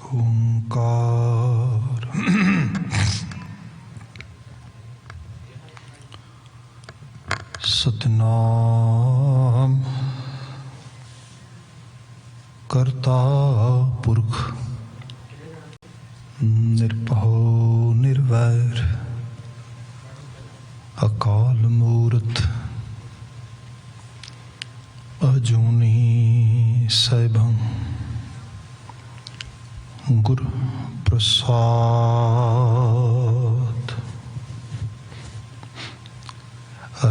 ओंकार सतनाम करता पुरख निरभौ निर्वैर अकाल मूरत अजूनी सैभं गुरु प्रसाद।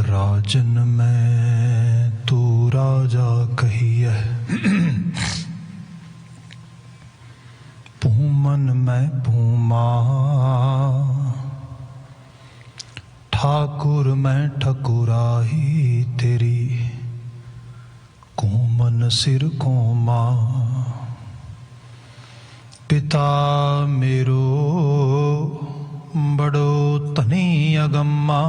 राजन में तू राजा कहिए, भूमन में भूमा, ठाकुर में ठकुराही तेरी, कोमन सिर कोमा। पिता मेरो बड़ो धनी अगम्मा,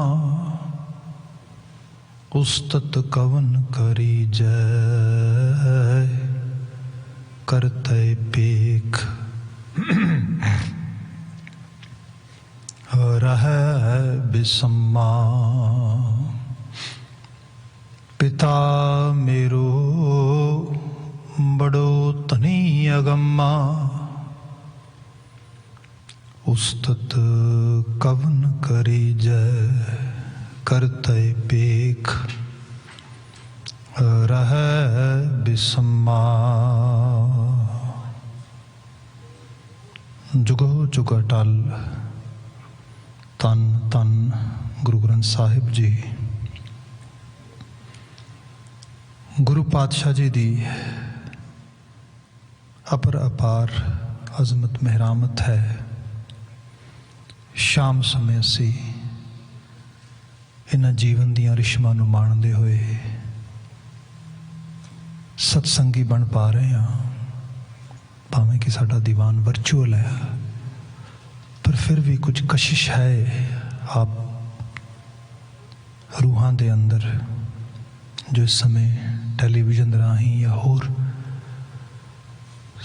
उस्तत कवन करी जय, करते पेख रह बिसम्मा। पिता मेरो बड़ो धनी अगम्मा, उस्तत कवन करी जय, करते पेख रह बिसम्मा। जुगो जुग अटल तन तन गुरु ग्रंथ साहिब जी। गुरु पातशाह जी दी अपर अपार अजमत मेहरामत है। शाम समय असी इन्हां जीवन दियां रिश्मां नूं माणदे होए सत्संगी बन पा रहे हैं। भावें कि साडा दीवान वर्चुअल है, पर फिर भी कुछ कशिश है आप रूहां दे अंदर, जो इस समय टेलीविजन राही या होर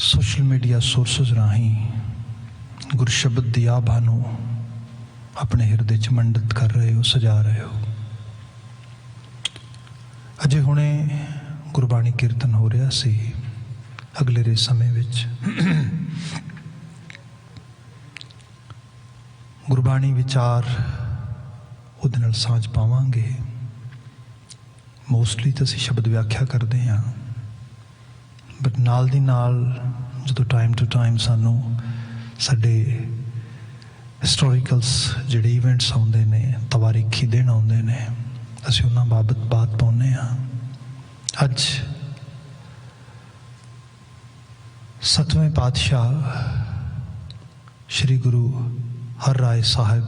सोशल मीडिया सोर्सेज राही गुरु शब्द दी आभा नूं अपने हिरदे च मंडित कर रहे हो, सजा रहे हो। अजे हुणे गुरबाणी कीर्तन हो रहा सी। अगले रे समय विच गुरबाणी विचार उहदे नाल सांझ पावांगे। मोस्टली तो असीं शब्द व्याख्या करते हैं, बट नाल दी नाल जदों टाइम टू टाइम सानू साडे हिस्टोरिकल्स जिहड़े इवेंट्स आउंदे ने, तवारीखी दिन आउंदे ने, असीं उन्हां बाबत बात पाउने हाँ। अज सतवें पातशाह श्री गुरु हर राय साहिब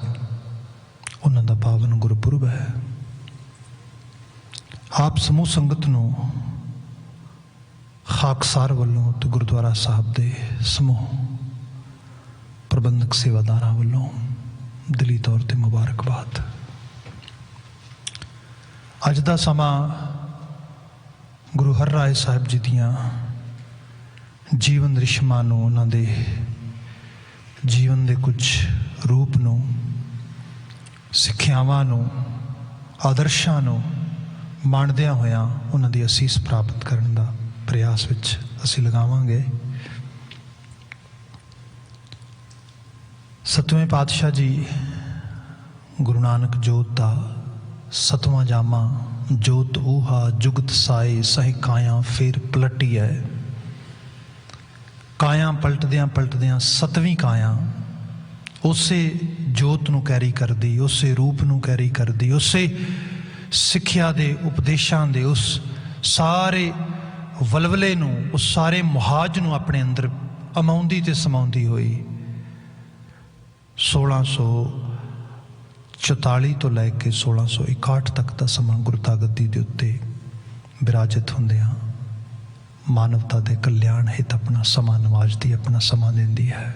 उन्हां दा पावन गुरपुरब है। आप समूह संगत नूं खाकसार वालों तो गुरुद्वारा साहब दे समूह प्रबंधक सेवादार वालों दिली तौर पर मुबारकबाद। अज दा समा गुरु हर राय साहिब जी दियां जीवन रिश्मां नूं, उन्हां दे जीवन दे कुछ रूप नूं, सिक्ख्यावां नूं, आदर्शां नूं माणदियां होयां उन्हां दी असीस प्राप्त करन दा प्रयास विच असीं लगावांगे। सतवें पातशाह जी गुरु नानक जोत दा सतवां जामा, जोत ऊहा जुगत साए, सही काया फिर पलटी है। काया पलटदियां पलटदियां सतवीं काया उसे जोत नूं कैरी करदी, उसे रूप नूं कैरी करदी, उसे सिक्ख्या दे उपदेशां दे उस सारे वलवले नूं, उस सारे मुहाज नूं अपने अंदर अमाउंदी ते समाउंदी होई 1644 तो लैके 1661 तक का समा गुरता गद्दी दे उत्ते विराजित होंदियां मानवता के कल्याण हित अपना समा नवाजती, अपना समा देंदी है।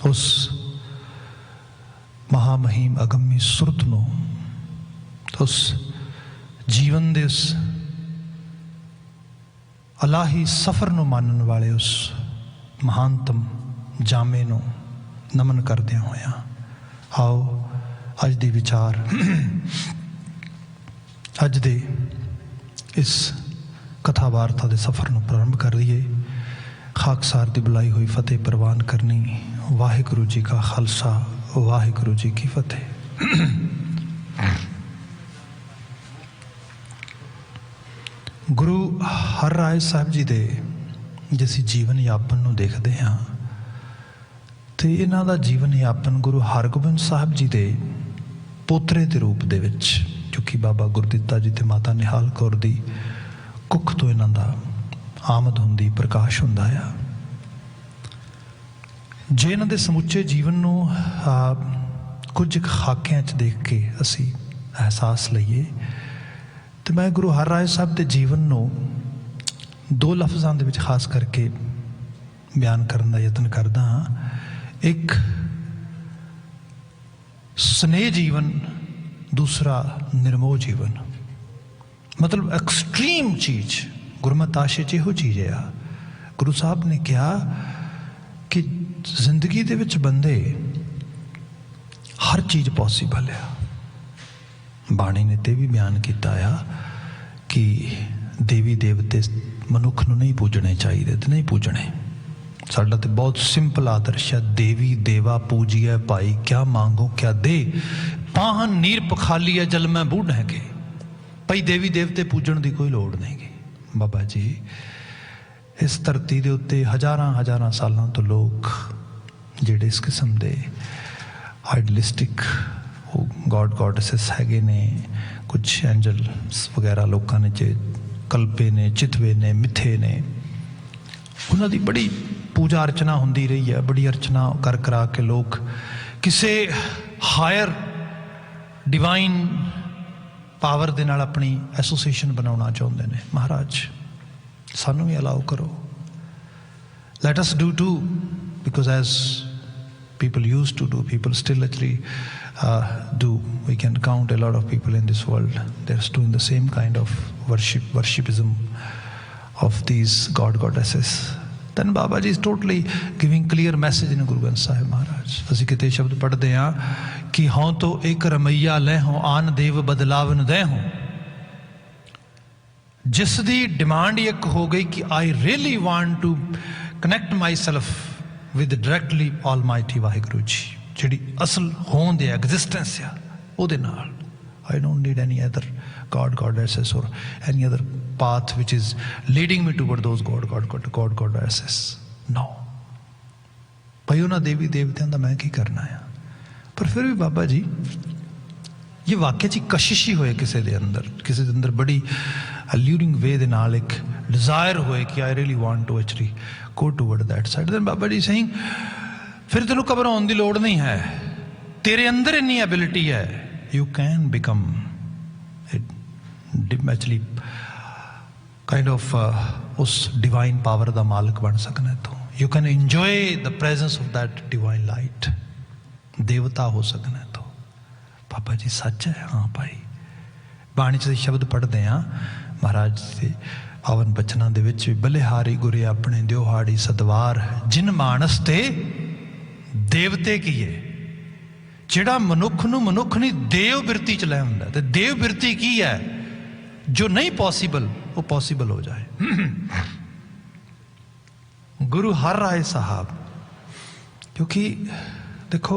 उस महामहिम अगम्य सुरत नूं, उस जीवन दे उस अलाही सफ़र नूं मानन वाले उस महानतम जामे नूं नमन करदियां होइयां आओ अज दी विचार अज दे इस कथा वार्ता दे सफ़र नूं प्रारंभ कर दईए। खाकसार दी बुलाई हुई फतेह प्रवान करनी। वाहिगुरू जी का खालसा वाहिगुरू जी की फतेह। गुरु हर राय साहब जी दे जिस जीवन यापन नूं देखदे हां ते इन्हां दा जीवन यापन गुरु हरगोबिंद साहब जी दे पोतरे दे रूप दे विच, क्योंकि बाबा गुरदित्ता जी ते माता निहाल कौर दी कुख तो इन्हां दा आमद हुंदी प्रकाश हुंदा आ। जे इन्हां दे समुचे जीवन नूं कुछ खाकियां च देख के असी एहसास लईए तो मैं गुरु हर राय साहब के जीवन नूं दो लफ्ज़ां दे विच खास करके बयान करने का यतन करदा हाँ। एक स्नेह जीवन, दूसरा निर्मोह जीवन। मतलब एक्सट्रीम चीज़ गुरमत आशे च इहो चीज़ है। गुरु साहब ने कहा कि जिंदगी दे विच बंदे हर चीज़ पॉसीबल है। बाणी ने ते भी बयान किया आ कि देवी देवते मनुख नूं नहीं पूजने चाहिए तो नहीं पूजने। साडा तो बहुत सिंपल आदर्श है, देवी देवा पूजिए भाई क्या मांगो क्या दे, पाहन नीर पखालीए जल मैं बूढ़ है के। भाई देवी देवते पूजन की कोई लोड़ नहीं गी। बाबा जी इस धरती के उत्ते हज़ारां हज़ारां सालों तो लोग जिहड़े इस किस्म के आइडलिस्टिक गॉड गॉडेसेस हैगे ने, कुछ एंजल्स वगैरह लोगों ने जे कल्पे ने, चितवे ने, मिथे ने, उन्होंने बड़ी पूजा अर्चना होंदी रही है। बड़ी अर्चना कर करा के लोग किसी हायर डिवाइन पावर दे नाल अपनी एसोसीएशन बनाना चाहते हैं। महाराज सानू भी अलाउ करो, let us do too, because as people used to do, people still actually do. We can count a lot of people in this world, they're doing the same kind of worshipism of these goddesses. Then Baba ji is totally giving clear message in Guru Granth Sahib Maharaj. ਅਸੀਂ ਕਿਤੇ ਸ਼ਬਦ ਪੜ੍ਹਦੇ ਹਾਂ ਕਿ ਹੋਂ ਤੋ ਇੱਕ ਰਮਈਆ ਲੈ ਹੋਂ ਆਨ ਦੇਵ ਬਦਲਾਵਨ ਦੇ ਹੋਂ। ਜਿਸ ਦੀ ਡਿਮਾਂਡ ਇੱਕ ਹੋ ਗਈ ਕਿ I really want to connect myself with directly Almighty Vaheguru Ji, ਜਿਹੜੀ ਅਸਲ ਹੋਂਦ ਹੈ, ਐਗਜ਼ਿਸਟੈਂਸ ਆ, ਉਹਦੇ ਨਾਲ। I don't need any other goddesses or any other path which is leading me toward those goddesses. No. ਭਾਈ ਉਹਨਾਂ ਦੇਵੀ ਦੇਵਤਿਆਂ ਦਾ ਮੈਂ ਕੀ ਕਰਨਾ ਆ। ਪਰ ਫਿਰ ਵੀ ਬਾਬਾ ਜੀ ਇਹ ਵਾਕਿਆ 'ਚ ਕਸ਼ਿਸ਼ ਹੀ ਹੋਏ ਕਿਸੇ ਦੇ ਅੰਦਰ ਬੜੀ ਅਲਿਊਰਿੰਗ ਵੇ ਦੇ ਨਾਲ ਇੱਕ ਡਿਜ਼ਾਇਰ ਹੋਏ ਕਿ I really want to actually go toward that side. Then Baba Ji saying फिर तेनों घबराने की लोड़ नहीं है, तेरे अंदर इन्नी एबिलिटी है, you can become actually kind of उस डिवाइन पावर का मालिक बन सकना है। तो you can enjoy the presence of that divine light, देवता हो सकना है। तो बाबा जी सच है। हाँ भाई बाणी च शब्द पढ़ते हैं महाराज से आवन बचना दे विच बलिहारी गुरे अपने दियोहाड़ी सदवार, जिन मानस ते देवते कीए। जिहड़ा मनुख नूं मनुख नहीं देव बिरती च लै हुंदा, ते देव बिरती की है जो नहीं पॉसीबल वो पॉसीबल हो जाए। गुरु हर राय साहब, क्योंकि देखो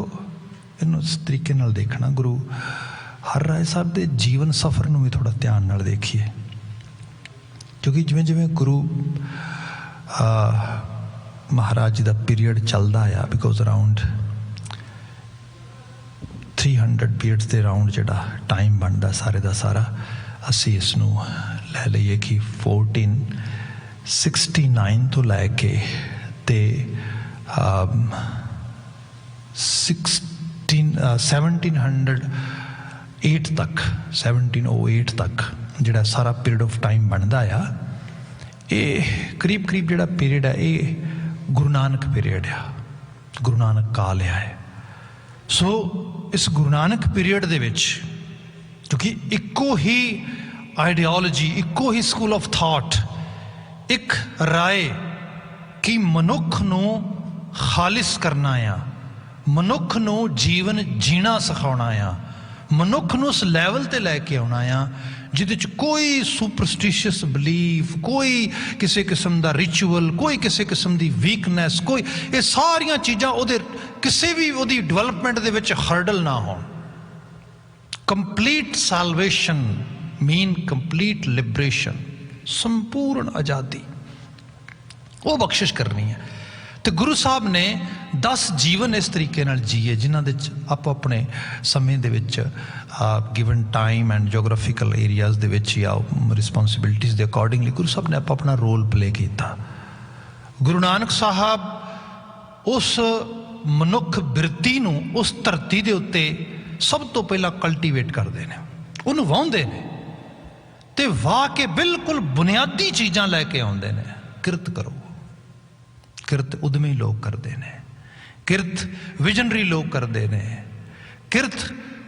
इन्हूं इस तरीके नाल देखना, गुरु हर राय साहब दे जीवन सफ़र नूं भी थोड़ा ध्यान नाल देखिए। क्योंकि जिमें जिमें गुरु महाराज जी का पीरीयड चलता आया, बिकॉज अराउंड 300 पीरियड्स के अराउंड जोड़ा टाइम बनता सारे का सारा, असी इसनू लै लीए कि 1469 तो लैके ते 1708 तक 1708 तक जोड़ा सारा पीरियड ऑफ टाइम बनता आ, ये करीब करीब जोड़ा पीरियड है ये गुरु नानक पीरियड आ, गुरु नानक काल है। सो इस गुरु नानक पीरियड दे विच क्योंकि इक्को ही आइडियोलॉजी, इक्को ही स्कूल ऑफ थॉट, एक राय कि मनुख नूं खालिस करना आ, मनुख नूं जीवन जीना सिखाउणा आ, मनुख नूं उस लैवल ते लैके आउणा आ जिहदे च कोई सुपरस्टिशियस बिलीफ, कोई किसी किस्म दा रिचुअल, कोई किसी किस्म दी वीकनेस, कोई ये सारियां चीज़ां उहदे किसी भी उहदी डिवेलपमेंट दे विच हर्डल ना होण। Complete salvation mean complete liberation, संपूर्ण आज़ादी वो बख्शिश करनी है। तो गुरु साहब ने 10 जीवन इस तरीके नाल जीए जिन्हां दे आपो अपने समय दे विच given time and geographical areas दे विच या रिस्पोंसिबिलिटीज़ दे अकॉर्डिंगली गुरु साहब ने आपो अपना रोल प्ले किया। गुरु नानक साहब उस मनुख बिरती नूं उस धरती दे उत्ते सब तो पहला कल्टीवेट करते हैं, उन्होंने वाहुंदे ने ते वाह के बिल्कुल बुनियादी चीज़ां लैके आउंदे ने। किरत करो, किरत उद्यमी लोग करते हैं, किरत विजनरी लोग करते हैं, किरत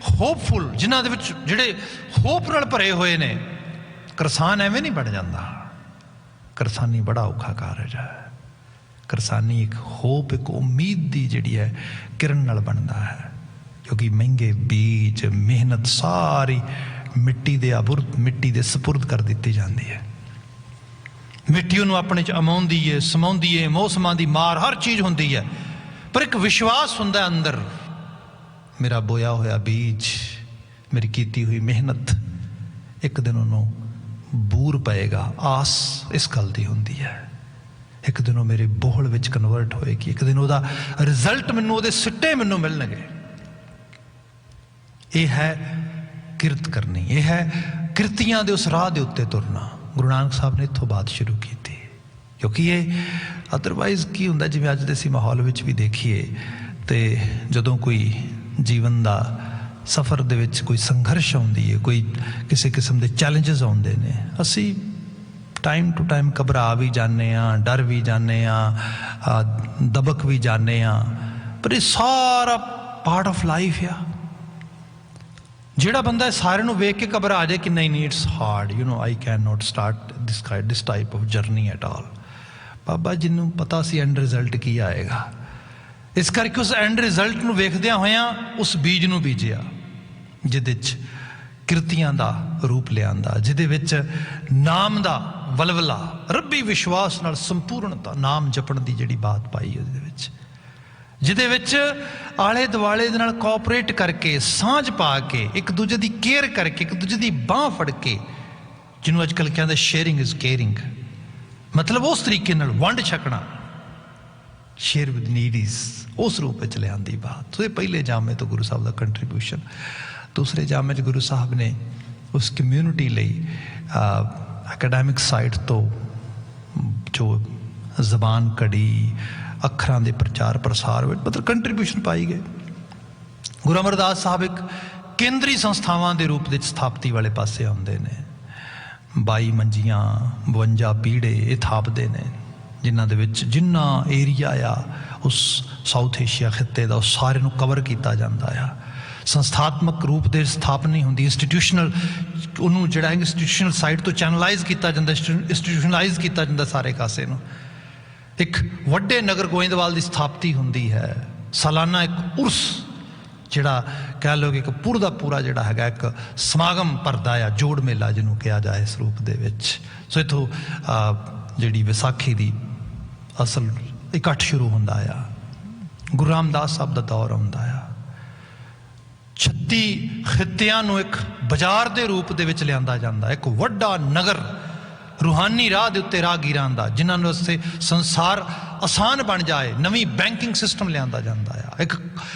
होपफुल जिन्हां दे विच जिहड़े होप नाल भरे हुए ने। करसान एवें नहीं बन जाता, करसानी बड़ा औखा कारज है। करसानी एक होप, एक उम्मीद की जिहड़ी है किरण नाल बनता है, क्योंकि महंगे बीज मेहनत सारी मिट्टी दे आबुर्द मिट्टी दे सपुर्द कर दी जाती है। मिट्टी उन्होंने अपने च अमाउंदी है, समाउंदी है, मौसमां दी मार हर चीज़ होंदी है, पर एक विश्वास हुंदा अंदर, मेरा बोया होया बीज, मेरी कीती हुई मेहनत एक दिन उन्होंने बूर पएगा। आस इस गल दी हुंदी है, एक दिन वो मेरे बोहल विच कन्वर्ट होएगी, एक दिन उसदा रिजल्ट मैनूं उहदे सिट्टे मैनूं मिलणगे। यह है किरत करनी, यह है किरतियां दे उस राह दे उत्ते तुरना। गुरु नानक साहब ने इत्थों बात शुरू की थी, क्योंकि ये अदरवाइज की हुंदा जिवें अज दे असीं माहौल विच भी देखीए ते जदों कोई जीवन दा सफ़र दे विच कोई संघर्ष आउंदी है, कोई किसी किस्म दे चैलेंजेस आउंदे ने, असीं टाइम टू टाइम घबरा भी जाने, डर भी जाने, दबक भी जाने, पर ये सारा पार्ट ऑफ लाइफ आ। जिहड़ा बंदा सारे नूं वेख के घबरा जाए कि नहीं नहीं it's hard, you know I can not start this type of journey at all. बाबा जिन्हों पता सी एंड रिजल्ट की आएगा, इस करके उस एंड रिजल्ट नूं वेखदियां होयां उस बीज नूं बीजिया जिहदे च किरतियां दा रूप लिआंदा, जिहदे विच नाम दा वलवला, रब्बी विश्वास नाल संपूर्णता, नाम जपण दी जिहड़ी बात पाई उहदे विच, जिहदे विच आले दुआले दे नाल कोऑपरेट करके, सांझ पा के, एक दूजे की केयर करके, एक दूजे की बांह फड़ के, जिन्होंने अजकल कहते शेयरिंग इज केयरिंग, मतलब उस तरीके नाल वंड छकना, शेयर विद नीडीज, उस रूप में ले आंदी बात। तो ये पहले जामे तो गुरु साहब का कंट्रीब्यूशन। दूसरे जामे गुरु साहब ने उस कम्यूनिटी लई एकेडैमिक साइड तो जो जबान कड़ी, अखरां दे प्रचार प्रसार में मतलब कंट्रीब्यूशन पाई गए। गुरु अमरदास साहब एक केंद्री संस्थावां दे रूप में स्थापति वाले पासे आउंदे ने। 22 मंजियां 52 पीढ़े ये थापदे ने, जिन्हां दे विच जिन्ना एरिया आ उस साउथ एशिया खिते का उस सारे नूं कवर किया जाता है। संस्थात्मक रूप से स्थापना नहीं होंदी, इंस्टीट्यूशनल उन्होंने जिहड़ा इंस्टीट्यूशनल साइड तो चैनलाइज किया जाता, इंस्टीट्यूशनलाइज किया जाता सारे कासे नूं। एक वड्डे नगर गोइंदवाल की स्थापति होंदी है, सालाना एक उर्स जिहड़ा कह लो कि एक पूरा पूरा जिहड़ा हैगा एक समागम भरदा आ, जोड़ मेला जिन्हों कहा जाए इस रूप दे विच। सो इत्थों जिहड़ी विसाखी दी असल इकट्ठ शुरू होंदा आ। गुरु रामदास साहब दा दौर आउंदा आ, 36 खित्तियां नूं एक बाजार दे रूप दे विच लिआंदा जांदा, एक वड्डा नगर रूहानी राह के उत्ते राहगीरां दा, जिन्हां नूं वास्ते संसार आसान बन जाए, नवीं बैंकिंग सिस्टम लिआंदा जांदा आ। एक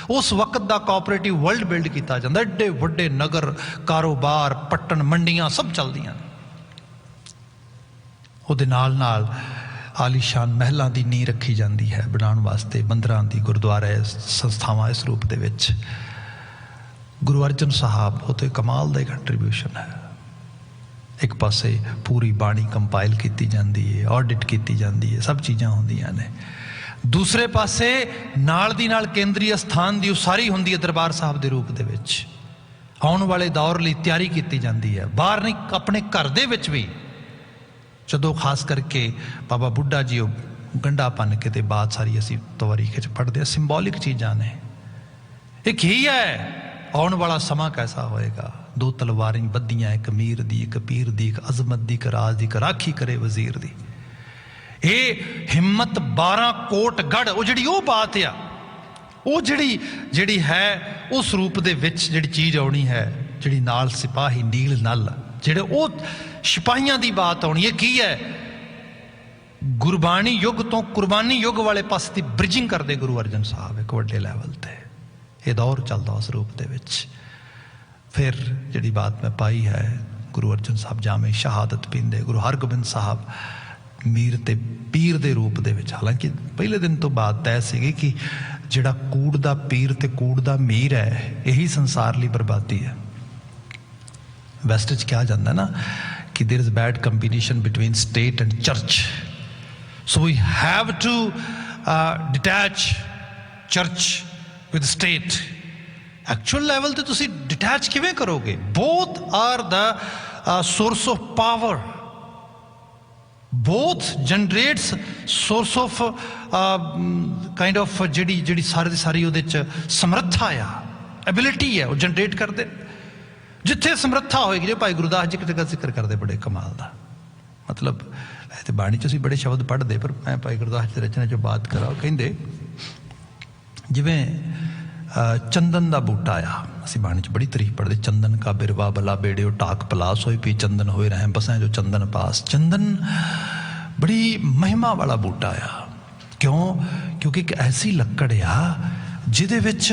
उस वक्त दा कोऑपरेटिव वर्ल्ड बिल्ड किया जाता, एडे वड्डे नगर, कारोबार, पट्टन, मंडियां सब चलदियां। उहदे नाल नाल आलीशान महलों की नींह रखी जाती है बनाने वास्ते, मंदिरां दी, गुरुद्वारे, संस्थावां इस रूप दे विच। गुरु अर्जन साहब वो तो कमाल का कंट्रीब्यूशन है। एक पासे पूरी बाणी कंपाइल की जाती है, ऑडिट की जाती है, सब चीज़ां होंदियां ने। दूसरे पासे नाल दी नाल केंद्रीय स्थान की उसारी होंदी है दरबार साहब के रूप दे विच। आउण वाले दौर लई तैयारी की जाती है, बाहर नहीं अपने घर दे विच भी। जदों खास करके बाबा बुढ़ा जी गंढा भन के ते बात सारी असी तवारीख पढ़ते हैं। सिंबॉलिक चीज़ां ने। एक ही है आने वाला समा कैसा होएगा। दो तलवारें बद्दियां, एक अमीर दी, एक पीर दी, एक अजमत दी, एक राज दी, एक राखी करे वजीर दी। ये हिम्मत 12 कोट गढ़, वो जिहड़ी वो बात आ, वो जिहड़ी है उस रूप दे विच जिहड़ी चीज़ आउणी है, जिहड़ी नाल सिपाही नील नल, जिहड़े वो सिपाहियां दी बात आउणी है। की है गुरबाणी युग तो कुर्बानी युग वाले पासे दी ब्रिजिंग करते गुरु अर्जन साहब एक वड्डे लैवल ते। ये दौर चलदा उस रूप दे विच। फिर जिहड़ी बात मैं पाई है, गुरु अर्जन साहब जामे शहादत पींदे, गुरु हरगोबिंद साहब मीर ते पीर दे रूप दे विच। हालांकि पहले दिन तो बात तय सीगी कि जिहड़ा कूड़ दा पीर ते कूड़ दा मीर है, यही संसार ली बर्बादी है। वैस्ट च कहा जाता है ना कि there is bad combination between state and church, so we have to detach church with state. Actual level ते तुसी डिटैच किवें करोगे? Both are the source of power, both generates source of kind of जिहड़ी सारी सारी उहदे च समर्था आ, ability है, वो जनरेट करते। जिथे समर्था होएगी, जो भाई गुरदास जी किते जिक्र करते बड़े कमाल का, मतलब तो बाणी च असीं बड़े शब्द पढ़ते, पर मैं भाई गुरदास जी रचना जो बात करा, कहिंदे जिवें चंदन का बूटा आ, असीं बाणी च बड़ी तारीफ पढ़ते, चंदन का बिरवा भला बेड़े टाक पलास होई पी, चंदन होए रहें बसें जो चंदन पास। चंदन बड़ी महिमा वाला बूटा आ। क्यों? क्योंकि एक ऐसी लक्कड़ आ जिहदे विच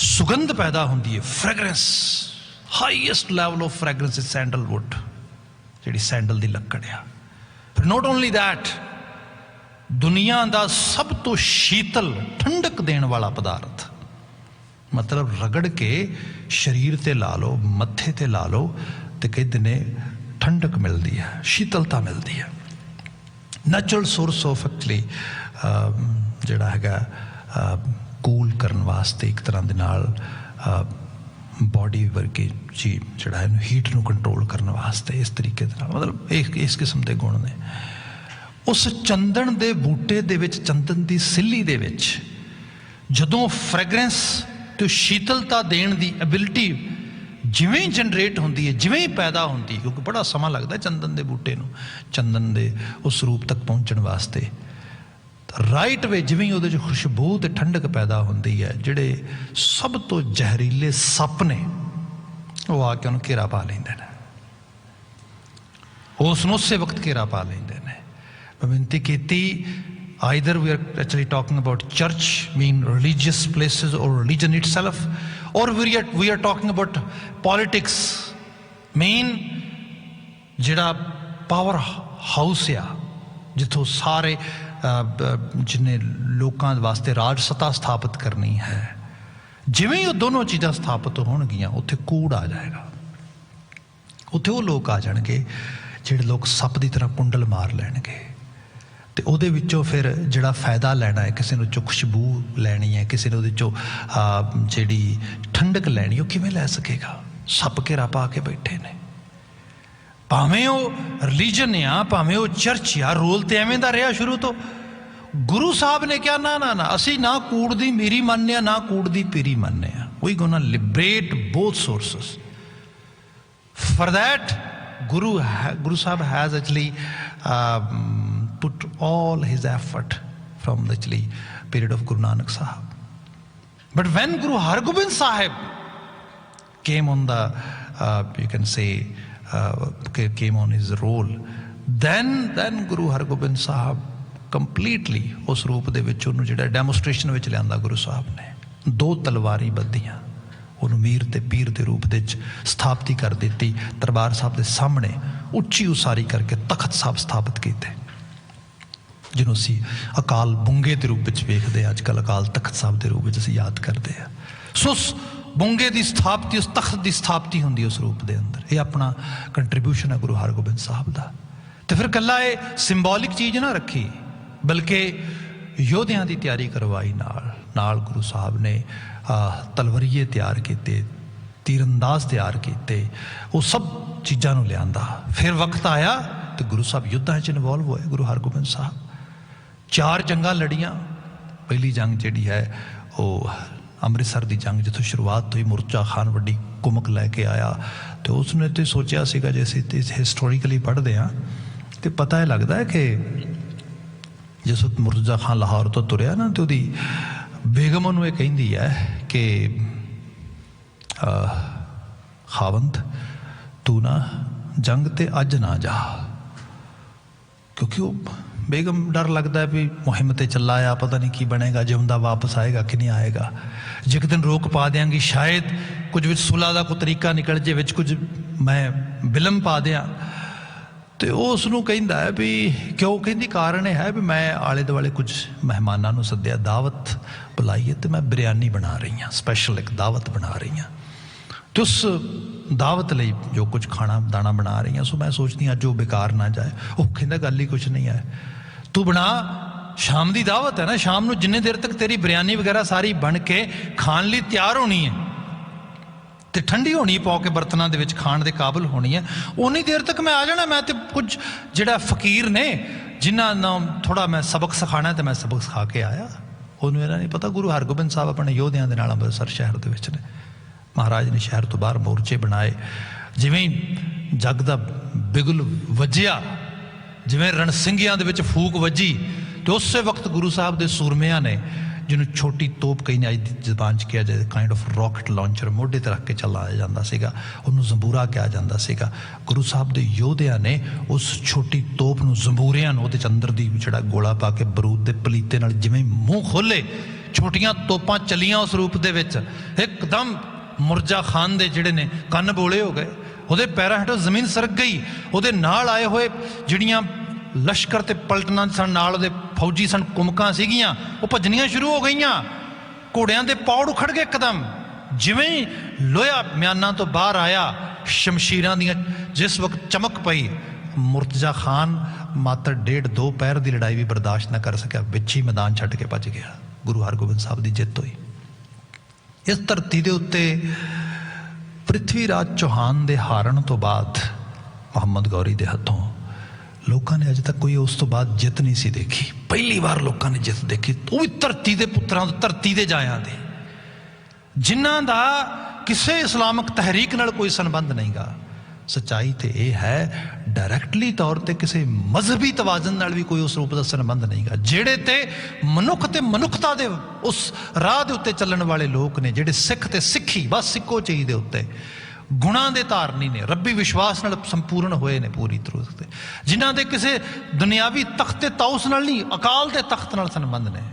सुगंध पैदा होंदी है, fragrance, highest level of fragrance is sandalwood, जिहड़ी सैंडल दी लक्कड़ आ। पर नॉट ओनली दैट, दुनिया का सब तो शीतल ठंडक देने वाला पदार्थ, मतलब रगड़ के शरीर ते ला लो, मत्थे ते ला लो, तो कहते ने ठंडक मिलती है, शीतलता मिलती है। नैचुरल सोर्स ऑफ एक्चुअली जिहड़ा हैगा कूल करने वास्ते, एक तरह के नाल बॉडी वर्गी जी जिहड़ा है हीट नू कंट्रोल करने वास्ते, इस तरीके दे नाल, मतलब इस किस्म के गुण ने। उस चंदन दे बूटे दे विच, चंदन दी सिल्ली दे विच जदों फ्रैगरेंस तो शीतलता देण दी एबिलिटी जिवें जनरेट होंदी है, जिवें पैदा होंदी, क्योंकि बड़ा समा लगता है चंदन दे बूटे नूं, चंदन दे उस रूप तक पहुंचण वास्ते। राइट वे जिवें उहदे च खुशबू ते ठंडक पैदा होंदी है, जिहड़े सब तो जहरीले सप ने वो आके उन्हें घेरा पा लेंदे ने, उसनूं उसे वक्त घेरा पा लेंदे ने। विनती की, either we are actually talking about church, mean religious places or religion itself, or we are talking about politics, mean जिहड़ा पावर हाउस आ, जिथों सारे जिन्हें लोगों वास्ते राज सत्ता स्थापित करनी है, जिवें ही दोनों चीज़ां स्थापित होणगियां, उत्थे कूड़ आ जाएगा। उत्थे वो लोग आ जाणगे जिहड़े लोग सप की तरह कुंडल मार लैणगे, तो उहदे विचों फिर जिहड़ा फायदा लैना है, किसी ने खुशबू लैनी है, किसी ने उहदे चों जिहड़ी ठंडक लैनी, वो किवें लै सकेगा? सप घेरा पा के बैठे ने। भावें वो रिलीजन आ, भावें वो चर्च आ, रोल तो एवें दा रहा शुरू तो। गुरु साहब ने क्या, ना ना ना, असी ना कूड़ दी मीरी मानने, ना कूड़ दी पीरी मानने। We gonna liberate both sources. For that Guru Sahib has actually put all his effort from the actually period of Guru Nanak Sahib. But when Guru Hargobind Sahib came on the, you can say, came on his role, then Guru Hargobind Sahib completely उस रूप दे विच उन्होंने जिहड़ा demonstration विच लियांदा गुरु साहब ने, दो तलवारी बद्धियां, उन्होंने मीर ते पीर के रूप दे स्थापित कर दी। दरबार साहब के सामने उच्ची उसारी करके तखत साहब स्थापित किए, जिन्होंने असी अकाल बुंगे के रूप में वेखते हैं, अजकल अकाल तखत साहब के रूप में असी याद करते हैं। सो उस बुंगे की स्थापति, उस तखत की स्थापति होंगी उस रूप के अंदर। ये अपना कंट्रीब्यूशन है गुरु हरगोबिंद साहब का। तो फिर कला ये सिंबॉलिक चीज़ ना रखी, बल्कि योद्धियां की तैयारी करवाई, नाल गुरु साहब ने तलवरीए तैयार किए, तीरंदाज तैयार किए, वो सब चीज़ों लिया। फिर वक्त आया तो गुरु साहब युद्धां च इन्वॉल्व होए, गुरु हरगोबिंद साहब 4 जंगां लड़ियां। पहली जंग जिहड़ी है वो ਅੰਮ੍ਰਿਤਸਰ ਦੀ जंग, जिथों शुरुआत हुई। मुर्जा खान वड्डी कुमक लैके आया तो उसने तो सोचा सीगा, जे असीं हिस्टोरिकली पढ़ते हैं तो पता है लगता है कि जिस वक्त मुर्जा खान लाहौर तो तुरया ना, तो उसकी बेगम उन्होंने ये कहती है कि खावंत तू ना जंग ते अज ना जा, क्योंकि वो बेगम डर लगता है भी मुहिम ते चला आ, पता नहीं की बनेगा, जिंदा वापस आएगा कि नहीं आएगा। जे एक दिन रोक पा देंगी, शायद कुछ विच सुलह का कोई तरीका निकल जे, विच कुछ मैं विलम पा दियाँ। तो वो उसनों कहता है भी क्यों, कहती कारण है भी मैं आले दुआले कुछ मेहमानों सद्या, दावत बुलाई है, तो मैं बिरयानी बना रही हाँ, स्पैशल एक दावत बना रही हाँ। तो उस दावत लई जो कुछ खाना दाना बना रही हैं, सो मैं सोचती हाँ जो बेकार ना जाए। वो कहता गल ही कुछ नहीं है, तू बना, शाम की दावत है ना, शाम को जिन्ने देर तक तेरी बिरयानी वगैरह सारी बन के खाण लई तैयार होनी है तो ठंडी होनी पा के बर्तनों के खाण के काबिल होनी है, उन्नी देर तक मैं आ जाना। मैं तो कुछ जिहड़ा फकीर ने जिन्होंने थोड़ा मैं सबक सिखाना है, तो मैं सबक सिखा के आया। उन्होंने मेरा नहीं पता, गुरु हरगोबिंद साहब अपने योधियां दे नाल अंमृतसर शहर के विच ने, महाराज ने शहर तो बाहर मोर्चे बनाए। जिवें जग का बिगुल वजिया, जिवें रणसिंघियां दे विच फूक वजी, तो उस वक्त गुरु साहब के सूरमिया ने, जिन्होंने छोटी तोप कई ने अज की जबान च किया जाए, काइंड ऑफ रॉकेट लॉन्चर मोढे ते रख के चलाया जाता सीगा, उन्होंने जंबूरा कहा जाता सीगा। गुरु साहब के योधिया ने उस छोटी तोप नूं जंबूरिया नूं उहदे च अंदर दी जिहड़ा गोला पा के बरूद के पलीते नाल जिवें मूँह खोले, छोटियां तोपां चलियां उस रूप दे विच, एकदम मुर्जा खान दे जिहड़े ने कन्न बोले हो गए, ਉਹਦੇ पैरों हेठों जमीन सरक गई। ਉਹਦੇ नाल आए हुए ਜਿਹੜੀਆਂ लश्कर ते पलटना सन, नाल ਉਹਦੇ फौजी सन, कुमकां सीगियां, वो भजनियां शुरू हो गई। घोड़ियां दे पौड़ उखड़ गए एकदम, जिवें ही लोहा म्याना तो बाहर आया, शमशीरां दियां जिस वक्त चमक पई, मुर्तजा खान मात्र 1.5-2 पैर की लड़ाई भी बर्दाश्त न कर सकिया, विच ही मैदान छड्ड के भज गया। गुरु हरगोबिंद साहब की जित हुई। इस धरती के उत्ते पृथ्वीराज चौहान के हारण तो बाद मुहम्मद गौरी के हथों लोगों ने अजे तक कोई उस तो बाद जित नहीं सी देखी। पहली बार लोगों ने जित देखी, वो भी धरती के पुत्रां, धरती के जायां दे, जिन्हां दा किसी इस्लामिक तहरीक नाल कोई संबंध नहीं गा। सच्चाई तो यह है डायरैक्टली तौर पर किसी मजहबी तवाजन नाल भी कोई उस रूप का संबंध नहीं गा। जेड़े ते मनुख ते मनुखता दे उस राह दे उत्ते चलण वाले लोग ने, जेड़े सिख ते सिक्खी बस इक्को चीज़ दे उत्ते गुणां दे धारनी ने, रब्बी विश्वास नाल संपूर्ण होए ने पूरी तरह से, जिन्हां दे किसी दुनियावी तख्ते तौस नाल नहीं, अकाल दे तख्त नाल संबंध ने।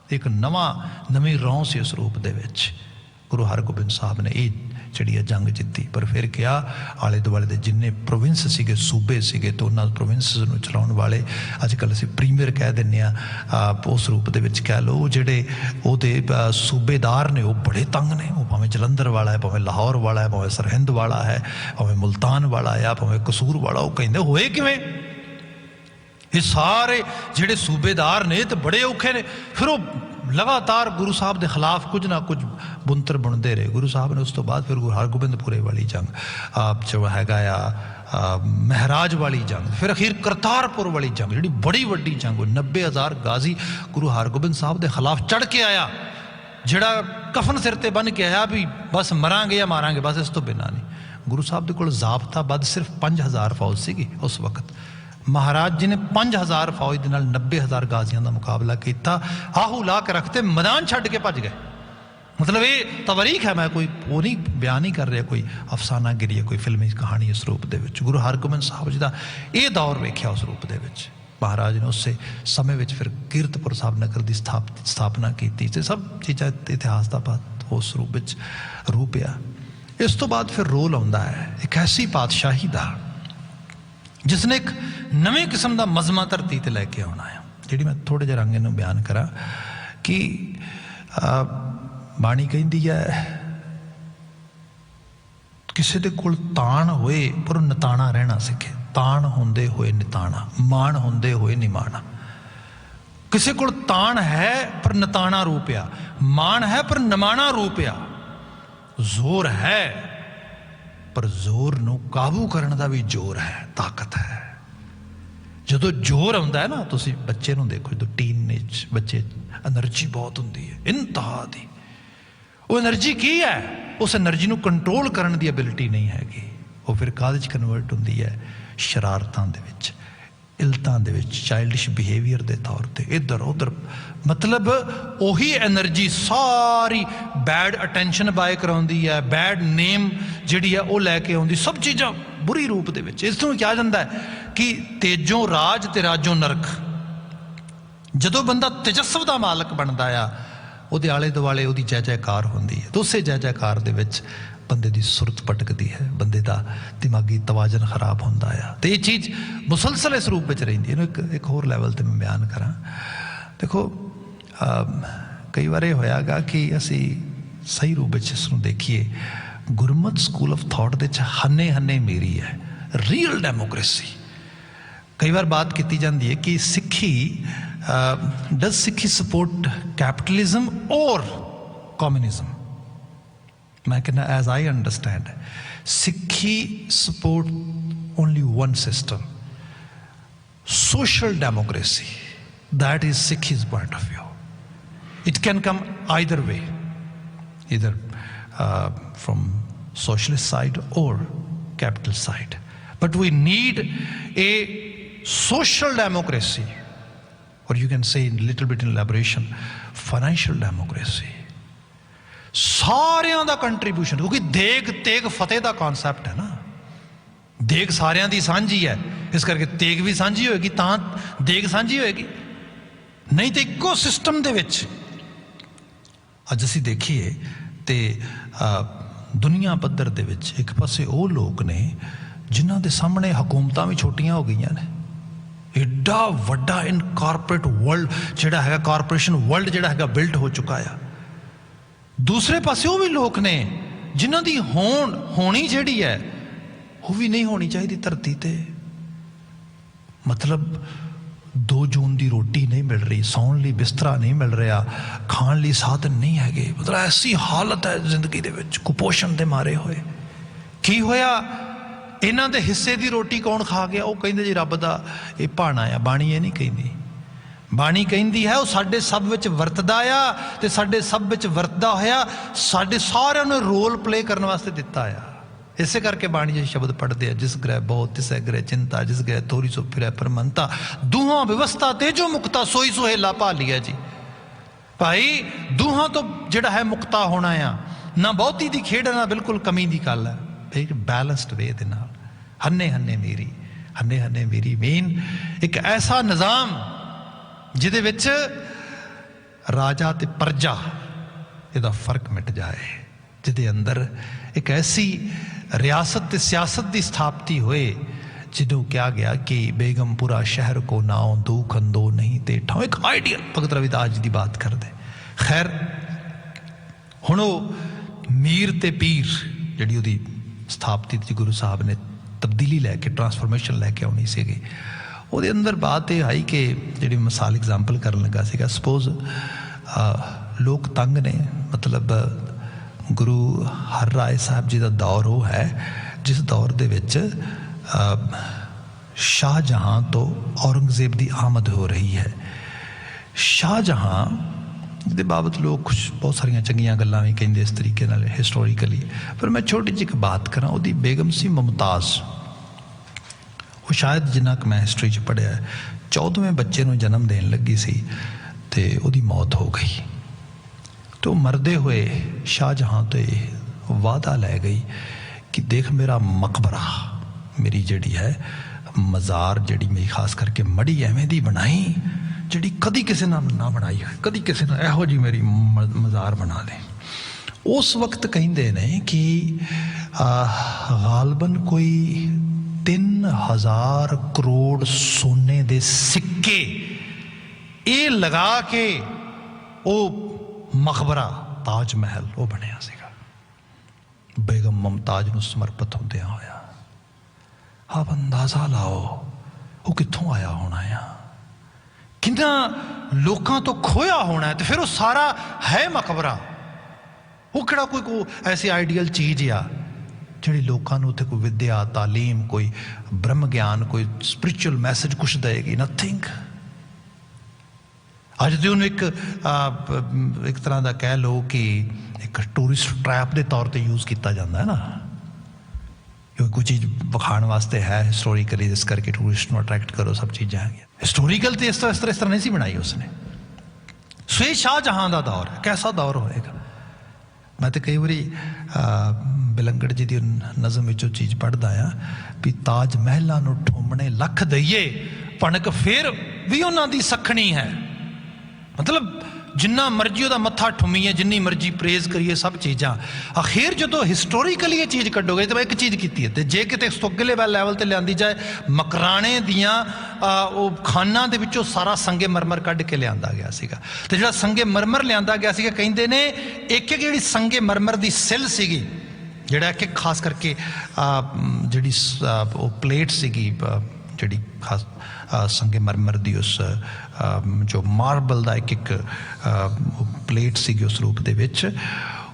एक नवीं रौं से उस रूप दे विच गुरु हरगोबिंद साहब ने ये जिहड़ी जंग जित्ती। पर फिर क्या, आले दुआले दे जिन्ने प्रोविंस सीगे, सूबे सीगे, तो उन्हां प्रोविंसिस नूं चलाउण वाले अजकल असीं प्रीमियर कह दिंदे आ, उस रूप दे विच कह लो, जिहड़े उहदे सूबेदार ने वो बड़े तंग ने। वो भावें जलंधर वाला है, भावें लाहौर वाला है, भावें सरहिंद वाला है, भावें मुल्तान वाला है, भावें कसूर वाला, वो कहंदे होए किवें? ये सारे जिहड़े सूबेदार ने तो बड़े औखे ने। फिर वो लगातार गुरु साहब के खिलाफ कुछ ना कुछ बुंतर बुनते रहे। गुरु साहब ने उस तो बाद फिर गुरु हरगोबिंदपुरे वाली जंग, आप जो हैगा महराज वाली जंग, फिर अखीर करतारपुर वाली जंग, जी बड़ी वड्डी जंग, 90,000 गाजी गुरु हरगोबिंद साहब के खिलाफ चढ़ के आया, जिहड़ा कफन सिर ते बन के आया भी बस मरांगे या मारांगे, बस इस तो बिना नहीं। गुरु साहब के कोल ज़ाब्ता बद सिर्फ 5,000 फौज सी उस वक्त। महाराज जी ने 5,000 फौज के नाल 90,000 गाजियों का मुकाबला किया, आहू ला के रखते, मैदान छड्ड के भज गए। मतलब ये तवरीख है, मैं कोई वो नहीं बयान नहीं कर रहा, कोई अफसाना गिरी है, कोई फिल्मी कहानी इस रूप दे विच। गुरु हरगोबिंद साहब जी का ये दौर वेख्या उस रूप दे विच। महाराज ने उस समय विच फिर कीरतपुर साहब नगर की स्थापना की, सब चीज़ां इतिहास का बात उस रूप विच रूप आ। इस तो बाद फिर रोल आता है एक ऐसी पातशाही का जिसने एक नवे किस्म का मजमा धरती ते लैके आना है, जी मैं थोड़े जे रंग इन्हूं बयान करा कि बाणी कहती है किसी दे कोल ताण होए पर नताणा रहना सीखे, ताण होंदे होए निताणा, मान होंदे होए निमाणा। किसी कोल ताण है पर नताणा रूप आ, मान है पर निमाणा रूप आ, जोर है पर जोर नूं काबू करने का भी जोर है, ताकत है। ਜਦੋਂ ਜ਼ੋਰ ਆਉਂਦਾ ਹੈ ਨਾ, ਤੁਸੀਂ ਬੱਚੇ ਨੂੰ ਦੇਖੋ, ਜਦੋਂ ਟੀਨੇਜ ਬੱਚੇ એનર્ਜੀ ਬਹੁਤ ਹੁੰਦੀ ਹੈ ਇੰਤਹਾ ਦੀ, ਉਹ એનર્ਜੀ ਕੀ ਹੈ? ਉਸ એનર્ਜੀ ਨੂੰ ਕੰਟਰੋਲ ਕਰਨ ਦੀ ਐਬਿਲਿਟੀ ਨਹੀਂ ਹੈਗੀ। ਉਹ ਫਿਰ ਕਾਹਦੇ 'ਚ ਕਨਵਰਟ ਹੁੰਦੀ ਹੈ? ਸ਼ਰਾਰਤਾਂ ਦੇ ਵਿੱਚ, ਇਲਤਾਂ ਦੇ ਵਿੱਚ, ਚਾਈਲਡਿਸ਼ ਬਿਹੇਵੀਅਰ ਦੇ ਤੌਰ ਤੇ ਇੱਧਰ ਉੱਧਰ। ਮਤਲਬ ਉਹੀ એનર્ਜੀ ਸਾਰੀ ਬੈਡ ਅਟੈਂਸ਼ਨ ਬਾਏ ਕਰਾਉਂਦੀ ਹੈ, ਬੈਡ ਨੇਮ ਜਿਹੜੀ ਹੈ ਉਹ ਲੈ ਕੇ ਆਉਂਦੀ, ਸਭ ਚੀਜ਼ਾਂ ਬੁਰੀ ਰੂਪ ਦੇ ਵਿੱਚ। ਇਸ ਨੂੰ ਕਿਹਾ ਜਾਂਦਾ ਹੈ ਕਿ ਤੇਜੋਂ ਰਾਜ ਤੇ ਰਾਜੋਂ ਨਰਕ। ਜਦੋਂ ਬੰਦਾ ਤੇਜਸਵ ਦਾ ਮਾਲਕ ਬਣਦਾ ਆ, ਉਹਦੇ ਆਲੇ ਦੁਆਲੇ ਉਹਦੀ ਜੈ ਜੈਕਾਰ ਹੁੰਦੀ ਹੈ, ਤੇ ਉਸੇ ਜੈ ਜੈਕਾਰ ਦੇ ਵਿੱਚ ਬੰਦੇ ਦੀ ਸੁਰਤ ਭਟਕਦੀ ਹੈ, ਬੰਦੇ ਦਾ ਦਿਮਾਗੀ ਤਵਾਜ਼ਨ ਖਰਾਬ ਹੁੰਦਾ ਆ। ਤੇ ਇਹ ਚੀਜ਼ ਮੁਸਲਸਲ ਇਸ ਰੂਪ ਵਿੱਚ ਰਹਿੰਦੀ ਹੈ। ਇਹਨੂੰ ਇੱਕ ਹੋਰ ਲੈਵਲ 'ਤੇ ਮੈਂ ਬਿਆਨ ਕਰਾਂ। ਦੇਖੋ, ਕਈ ਵਾਰ ਇਹ ਹੋਇਆਗਾ ਕਿ ਅਸੀਂ ਸਹੀ ਰੂਪ ਵਿੱਚ ਇਸ ਨੂੰ ਦੇਖੀਏ, ਗੁਰਮਤ ਸਕੂਲ ਆਫ ਥਾਟ ਦੇ 'ਚ ਹੰਨੇ ਹੰਨੇ ਮੇਰੀ ਹੈ, ਰੀਅਲ ਡੈਮੋਕ੍ਰੇਸੀ। ਕਈ ਵਾਰ ਬਾਤ ਕੀਤੀ ਜਾਂਦੀ ਹੈ ਕਿ ਸਿੱਖੀ, does Sikhi support capitalism or communism? मैं कहना, as I understand, Sikhi support only one system, social democracy. That is Sikhi's point of view. It can come either way, either from socialist side or capitalist side. But we need a social democracy, or you can say in a little bit in elaboration, financial democracy. ਸਾਰਿਆਂ ਦਾ contribution, ਕਿਉਂਕਿ ਦੇਗ ਤੇਗ ਫਤਿਹ ਦਾ concept ਹੈ ਨਾ, ਦੇਗ ਸਾਰਿਆਂ ਦੀ ਸਾਂਝੀ ਹੈ, ਇਸ ਕਰਕੇ ਤੇਗ ਵੀ ਸਾਂਝੀ ਹੋਏਗੀ ਤਾਂ ਦੇਗ ਸਾਂਝੀ ਹੋਏਗੀ, ਨਹੀਂ ਤੇ ਇੱਕੋ ਸਿਸਟਮ ਦੇ ਵਿੱਚ। ਅੱਜ ਅਸੀਂ ਦੇਖੀਏ ਤੇ ਦੁਨੀਆ ਪੱਧਰ ਦੇ ਵਿੱਚ ਇੱਕ ਪਾਸੇ ਉਹ ਲੋਕ ਨੇ ਜਿਨ੍ਹਾਂ ਦੇ ਸਾਹਮਣੇ ਹਕੂਮਤਾਂ ਵੀ ਛੋਟੀਆਂ ਹੋ ਗਈਆਂ ਨੇ, ਐਡਾ ਵੱਡਾ ਇਨ ਕਾਰਪੋਰੇਟ ਵਰਲਡ ਜਿਹੜਾ ਹੈਗਾ, ਕਾਰਪੋਰੇਸ਼ਨ ਵਰਲਡ ਜਿਹੜਾ ਹੈਗਾ ਬਿਲਡ ਹੋ ਚੁੱਕਾ ਆ। ਦੂਸਰੇ ਪਾਸੇ ਉਹ ਵੀ ਲੋਕ ਨੇ ਜਿਨ੍ਹਾਂ ਦੀ ਹੋਣੀ ਜਿਹੜੀ ਹੈ ਉਹ ਵੀ ਨਹੀਂ ਹੋਣੀ ਚਾਹੀਦੀ ਧਰਤੀ ਤੇ। ਮਤਲਬ 2 ਜੂਨ ਦੀ ਰੋਟੀ ਨਹੀਂ ਮਿਲ ਰਹੀ, ਸੌਣ ਲਈ ਬਿਸਤਰਾ ਨਹੀਂ ਮਿਲ ਰਿਹਾ, ਖਾਣ ਲਈ ਸਾਧਨ ਨਹੀਂ ਹੈਗੇ। ਮਤਲਬ ਐਸੀ ਹਾਲਤ ਹੈ ਜ਼ਿੰਦਗੀ ਦੇ ਵਿੱਚ, ਕੁਪੋਸ਼ਣ ਦੇ ਮਾਰੇ ਹੋਏ। ਕੀ ਹੋਇਆ? ਇਹਨਾਂ ਦੇ ਹਿੱਸੇ ਦੀ ਰੋਟੀ ਕੌਣ ਖਾ ਗਿਆ? ਉਹ ਕਹਿੰਦੇ ਜੀ ਰੱਬ ਦਾ ਇਹ ਭਾਣਾ ਆ। ਬਾਣੀ ਇਹ ਨਹੀਂ ਕਹਿੰਦੀ। ਬਾਣੀ ਕਹਿੰਦੀ ਹੈ ਉਹ ਸਾਡੇ ਸਭ ਵਿੱਚ ਵਰਤਦਾ ਆ, ਤੇ ਸਾਡੇ ਸਭ ਵਿੱਚ ਵਰਤਦਾ ਹੋਇਆ ਸਾਡੇ ਸਾਰਿਆਂ ਨੂੰ ਰੋਲ ਪਲੇ ਕਰਨ ਵਾਸਤੇ ਦਿੱਤਾ ਆ। ਇਸੇ ਕਰਕੇ ਬਾਣੀ ਦੇ ਸ਼ਬਦ ਪੜ੍ਹਦੇ ਆ, ਜਿਸ ਗ੍ਰਹਿ ਬਹੁਤ ਤਿਸੈ ਗ੍ਰਹਿ ਚਿੰਤਾ, ਜਿਸ ਗ੍ਰਹਿ ਥੋੜੀ ਸੋ ਫਿਰੈ ਪਰਮੰਤਾ, ਦੂਹਾਂ ਵਿਵਸਥਾ ਤੇਜੋ ਮੁਕਤਾ, ਸੋਈ ਸੁਹੇਲਾ ਭਾਲੀਆ ਜੀ। ਭਾਈ ਦੂਹਾਂ ਤੋਂ ਜਿਹੜਾ ਹੈ ਮੁਕਤਾ ਹੋਣਾ ਆ, ਨਾ ਬਹੁਤੀ ਦੀ ਖੇਡ, ਨਾ ਬਿਲਕੁਲ ਕਮੀ ਦੀ ਗੱਲ ਹੈ। ਇੱਕ ਬੈਲੈਂਸਡ ਵੇ ਦੇ ਨਾਲ ਹੰਨੇ ਹੰਨੇ ਮੇਰੀ, ਹੰਨੇ ਹੰਨੇ ਮੇਰੀ ਮੇਨ ਇੱਕ ਐਸਾ ਨਿਜ਼ਾਮ ਜਿਹਦੇ ਵਿੱਚ ਰਾਜਾ ਤੇ ਪ੍ਰਜਾ ਇਹਦਾ ਫਰਕ ਮਿਟ ਜਾਏ, ਜਿਹਦੇ ਅੰਦਰ ਇੱਕ ਐਸੀ ਰਿਆਸਤ ਤੇ ਸਿਆਸਤ ਦੀ ਸਥਾਪਤੀ ਹੋਏ ਜਿਹਨੂੰ ਕਿਹਾ ਗਿਆ ਕਿ ਬੇਗਮਪੁਰਾ ਸ਼ਹਿਰ ਕੋ ਨਾਉ ਦੁਖ ਅੰਦੋ ਨਹੀਂ ਤੇ ਠਾਉ। ਇੱਕ ਆਈਡੀਅਲ ਭਗਤ ਰਵਿਦਾਸ ਜੀ ਦੀ ਬਾਤ ਕਰਦੇ। ਖੈਰ, ਹੁਣ ਉਹ ਮੀਰ ਤੇ ਪੀਰ ਜਿਹੜੀ ਉਹਦੀ ਸਥਾਪਤੀ ਚ ਗੁਰੂ ਸਾਹਿਬ ਨੇ ਤਬਦੀਲੀ ਲੈ ਕੇ, ਟਰਾਂਸਫਰਮੇਸ਼ਨ ਲੈ ਕੇ ਆਉਣੀ ਸੀਗੀ, ਉਹਦੇ ਅੰਦਰ ਬਾਤ ਇਹ ਆਈ ਕਿ ਜਿਹੜੀ ਮਿਸਾਲ ਐਗਜ਼ਾਮਪਲ ਕਰਨ ਲੱਗਾ ਸੀਗਾ, ਸਪੋਜ਼ ਲੋਕ ਤੰਗ ਨੇ। ਮਤਲਬ ਗੁਰੂ ਹਰਰਾਏ ਸਾਹਿਬ ਜੀ ਦਾ ਦੌਰ ਉਹ ਹੈ ਜਿਸ ਦੌਰ ਦੇ ਵਿੱਚ ਸ਼ਾਹਜਹਾਂ ਤੋਂ ਔਰੰਗਜ਼ੇਬ ਦੀ ਆਮਦ ਹੋ ਰਹੀ ਹੈ। ਸ਼ਾਹਜਹਾਂ ਦੇ ਬਾਬਤ ਲੋਕ ਕੁਛ ਬਹੁਤ ਸਾਰੀਆਂ ਚੰਗੀਆਂ ਗੱਲਾਂ ਵੀ ਕਹਿੰਦੇ ਇਸ ਤਰੀਕੇ ਨਾਲ ਹਿਸਟੋਰੀਕਲੀ, ਪਰ ਮੈਂ ਛੋਟੀ ਜਿਹੀ ਇੱਕ ਬਾਤ ਕਰਾਂ। ਉਹਦੀ ਬੇਗਮ ਸੀ ਮੁਮਤਾਜ਼। ਉਹ ਸ਼ਾਇਦ ਜਿੰਨਾ ਕੁ ਮੈਂ ਹਿਸਟਰੀ 'ਚ ਪੜ੍ਹਿਆ 14ਵੇਂ ਬੱਚੇ ਨੂੰ ਜਨਮ ਦੇਣ ਲੱਗੀ ਸੀ ਤੇ ਉਹਦੀ ਮੌਤ ਹੋ ਗਈ। ਤੇ ਉਹ ਮਰਦੇ ਹੋਏ ਸ਼ਾਹਜਹਾਂ ਤੋਂ ਵਾਅਦਾ ਲੈ ਗਈ ਕਿ ਦੇਖ, ਮੇਰਾ ਮਕਬਰਾ, ਮੇਰੀ ਜਿਹੜੀ ਹੈ ਮਜ਼ਾਰ, ਜਿਹੜੀ ਮੇਰੀ ਖਾਸ ਕਰਕੇ ਮੜੀ ਐਵੇਂ ਦੀ ਬਣਾਈ ਜਿਹੜੀ ਕਦੀ ਕਿਸੇ ਨਾਲ ਨਾ ਬਣਾਈ ਹੋਏ, ਕਦੀ ਕਿਸੇ ਨਾਲ ਇਹੋ ਜਿਹੀ ਮੇਰੀ ਮਜ਼ਾਰ ਬਣਾ ਦੇ। ਉਸ ਵਕਤ ਕਹਿੰਦੇ ਨੇ ਕਿ ਗਾਲਬਨ ਕੋਈ 3000 ਕਰੋੜ ਸੋਨੇ ਦੇ ਸਿੱਕੇ ਇਹ ਲਗਾ ਕੇ ਉਹ ਮਕਬਰਾ ਤਾਜ ਮਹਿਲ ਉਹ ਬਣਿਆ ਸੀਗਾ, ਬੇਗਮ ਮੁਮਤਾਜ਼ ਨੂੰ ਸਮਰਪਿਤ ਹੁੰਦਿਆਂ ਹੋਇਆ। ਆਪ ਅੰਦਾਜ਼ਾ ਲਾਓ ਉਹ ਕਿੱਥੋਂ ਆਇਆ ਹੋਣਾ ਆ, ਕਿੰਨਾ ਲੋਕਾਂ ਤੋਂ ਖੋਇਆ ਹੋਣਾ ਹੈ। ਤੇ ਫਿਰ ਉਹ ਸਾਰਾ ਹੈ ਮਕਬਰਾ, ਉਹ ਕਿਹੜਾ ਕੋਈ ਐਸੀ ਆਈਡੀਅਲ ਚੀਜ਼ ਆ ਜਿਹੜੀ ਲੋਕਾਂ ਨੂੰ ਉੱਥੇ ਕੋਈ ਵਿਦਿਆ ਤਾਲੀਮ ਕੋਈ ਬ੍ਰਹਮ ਗਿਆਨ ਕੋਈ ਸਪਿਰਿਚੁਅਲ ਮੈਸੇਜ ਕੁਛ ਦੇਗੀ ਨਥਿੰਗ। ਅੱਜ ਤੇ ਉਹਨੂੰ ਇੱਕ ਤਰ੍ਹਾਂ ਦਾ ਕਹਿ ਲਓ ਕਿ ਇੱਕ ਟੂਰਿਸਟ ਟਰੈਪ ਦੇ ਤੌਰ ਤੇ ਯੂਜ਼ ਕੀਤਾ ਜਾਂਦਾ ਹੈ ਨਾ, ਕਿਉਂਕਿ ਕੋਈ ਚੀਜ਼ ਵਿਖਾਉਣ ਵਾਸਤੇ ਹੈ ਹਿਸਟੋਰੀਕਲੀ, ਇਸ ਕਰਕੇ ਟੂਰਿਸਟ ਨੂੰ ਅਟਰੈਕਟ ਕਰੋ, ਸਭ ਚੀਜ਼ਾਂ ਹੈਗੀਆਂ। ਹਿਸਟੋਰੀਕਲ ਤੇ ਇਸ ਤਰ੍ਹਾਂ ਨਹੀਂ ਸੀ ਬਣਾਈ ਉਸਨੇ। ਸੋ ਇਹ ਸ਼ਾਹਜਹਾਂ ਦਾ ਦੌਰ ਹੈ। ਕੈਸਾ ਦੌਰ ਹੋਏਗਾ? ਮੈਂ ਤਾਂ ਕਈ ਵਾਰੀ ਬਿਲੰਗੜ ਜੀ ਦੀ ਨਜ਼ਮ ਵਿੱਚੋਂ ਚੀਜ਼ ਪੜ੍ਹਦਾ ਆ ਵੀ ਤਾਜ ਮਹਿਲਾਂ ਨੂੰ ਠੋਮਣੇ ਲੱਖ ਦਈਏ, ਭਣਕ ਫਿਰ ਵੀ ਉਹਨਾਂ ਦੀ ਸਖਣੀ ਹੈ। ਮਤਲਬ ਜਿੰਨਾ ਮਰਜ਼ੀ ਉਹਦਾ ਮੱਥਾ ਠੁੰਮੀਏ, ਜਿੰਨੀ ਮਰਜ਼ੀ ਪ੍ਰੇਜ਼ ਕਰੀਏ, ਸਭ ਚੀਜ਼ਾਂ ਅਖੀਰ ਜਦੋਂ ਹਿਸਟੋਰੀਕਲੀ ਇਹ ਚੀਜ਼ ਕੱਢੋਗੇ ਤਾਂ ਇੱਕ ਚੀਜ਼ ਕੀਤੀ ਹੈ। ਤੇ ਜੇ ਕਿਤੇ ਸਤੋਗਲੇ ਲੈਵਲ ਤੇ ਲਿਆਂਦੀ ਜਾਏ, ਮਕਰਾਣੇ ਦੀਆਂ ਉਹ ਖਾਨਾਂ ਦੇ ਵਿੱਚੋਂ ਸਾਰਾ ਸੰਗੇ ਮਰਮਰ ਕੱਢ ਕੇ ਲਿਆਂਦਾ ਗਿਆ ਸੀਗਾ। ਤੇ ਜਿਹੜਾ ਸੰਗੇ ਮਰਮਰ ਲਿਆਂਦਾ ਗਿਆ ਸੀਗਾ, ਕਹਿੰਦੇ ਨੇ ਇੱਕ ਜਿਹੜੀ ਸੰਗੇ ਮਰਮਰ ਦੀ ਸਿਲ ਸੀਗੀ, ਜਿਹੜਾ ਕਿ ਖਾਸ ਕਰਕੇ ਜਿਹੜੀ ਉਹ ਪਲੇਟ ਸੀਗੀ ਜਿਹੜੀ ਖਾਸ ਸੰਗੇ ਮਰਮਰ ਦੀ, ਉਸ ਜੋ ਮਾਰਬਲ ਦਾ ਇੱਕ ਪਲੇਟ ਸੀਗੀ ਉਸ ਰੂਪ ਦੇ ਵਿੱਚ,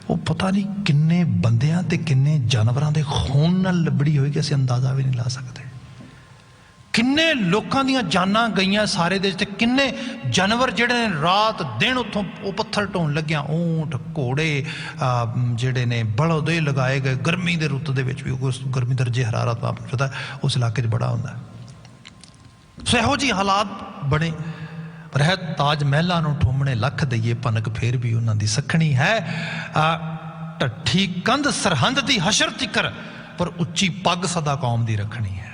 ਉਹ ਪਤਾ ਨਹੀਂ ਕਿੰਨੇ ਬੰਦਿਆਂ ਤੇ ਕਿੰਨੇ ਜਾਨਵਰਾਂ ਦੇ ਖੂਨ ਨਾਲ ਲਿਬੜੀ ਹੋਏਗੀ, ਅਸੀਂ ਅੰਦਾਜ਼ਾ ਵੀ ਨਹੀਂ ਲਾ ਸਕਦੇ। ਕਿੰਨੇ ਲੋਕਾਂ ਦੀਆਂ ਜਾਨਾਂ ਗਈਆਂ ਸਾਰੇ ਦੇ, ਤੇ ਕਿੰਨੇ ਜਾਨਵਰ ਜਿਹੜੇ ਨੇ ਰਾਤ ਦਿਨ ਉੱਥੋਂ ਉਹ ਪੱਥਰ ਢੋਣ ਲੱਗਿਆ, ਊਂਟ ਘੋੜੇ ਜਿਹੜੇ ਨੇ ਬਲਦ ਲਗਾਏ ਗਏ। ਗਰਮੀ ਦੇ ਰੁੱਤ ਦੇ ਵਿੱਚ ਵੀ ਉਸ ਗਰਮੀ ਦਰਜੇ ਹਰਾਰਤ ਆਪ ਨੂੰ ਪਤਾ ਉਸ ਇਲਾਕੇ 'ਚ ਬੜਾ ਹੁੰਦਾ। ਸੋ ਇਹੋ ਜਿਹੇ ਹਾਲਾਤ ਬਣੇ। ਪਰ ਹੈ ਤਾਜ ਮਹਿਲਾਂ ਨੂੰ ਠੋਮਣੇ ਲੱਖ ਦਈਏ, ਭਨਕ ਫੇਰ ਵੀ ਉਹਨਾਂ ਦੀ ਸਖਣੀ ਹੈ। ਢੱਠੀ ਕੰਧ ਸਰਹੰਦ ਦੀ ਹਸ਼ਰ ਤਿਕਰ, ਪਰ ਉੱਚੀ ਪੱਗ ਸਦਾ ਕੌਮ ਦੀ ਰੱਖਣੀ ਹੈ।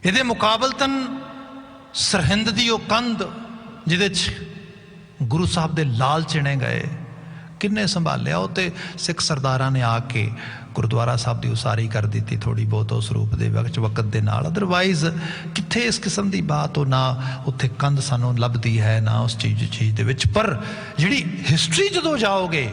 ਇਹਦੇ ਮੁਕਾਬਲਤਨ ਸਰਹਿੰਦ ਦੀ ਉਹ ਕੰਧ ਜਿਹਦੇ 'ਚ ਗੁਰੂ ਸਾਹਿਬ ਦੇ ਲਾਲ ਚਿਣੇ ਗਏ, ਕਿੰਨੇ ਸੰਭਾਲਿਆ? ਉਹ ਤੇ ਸਿੱਖ ਸਰਦਾਰਾਂ ਨੇ ਆ ਕੇ ਗੁਰਦੁਆਰਾ ਸਾਹਿਬ ਦੀ ਉਸਾਰੀ ਕਰ ਦਿੱਤੀ ਥੋੜ੍ਹੀ ਬਹੁਤ ਉਸ ਰੂਪ ਦੇ ਵਕਤ ਦੇ ਨਾਲ। ਅਦਰਵਾਈਜ਼ ਕਿੱਥੇ ਇਸ ਕਿਸਮ ਦੀ ਬਾਤ, ਉਹ ਨਾ ਉੱਥੇ ਕੰਧ ਸਾਨੂੰ ਲੱਭਦੀ ਹੈ, ਨਾ ਉਸ ਚੀਜ਼ ਦੇ ਵਿੱਚ। ਪਰ ਜਿਹੜੀ ਹਿਸਟਰੀ ਜਦੋਂ ਜਾਓਗੇ,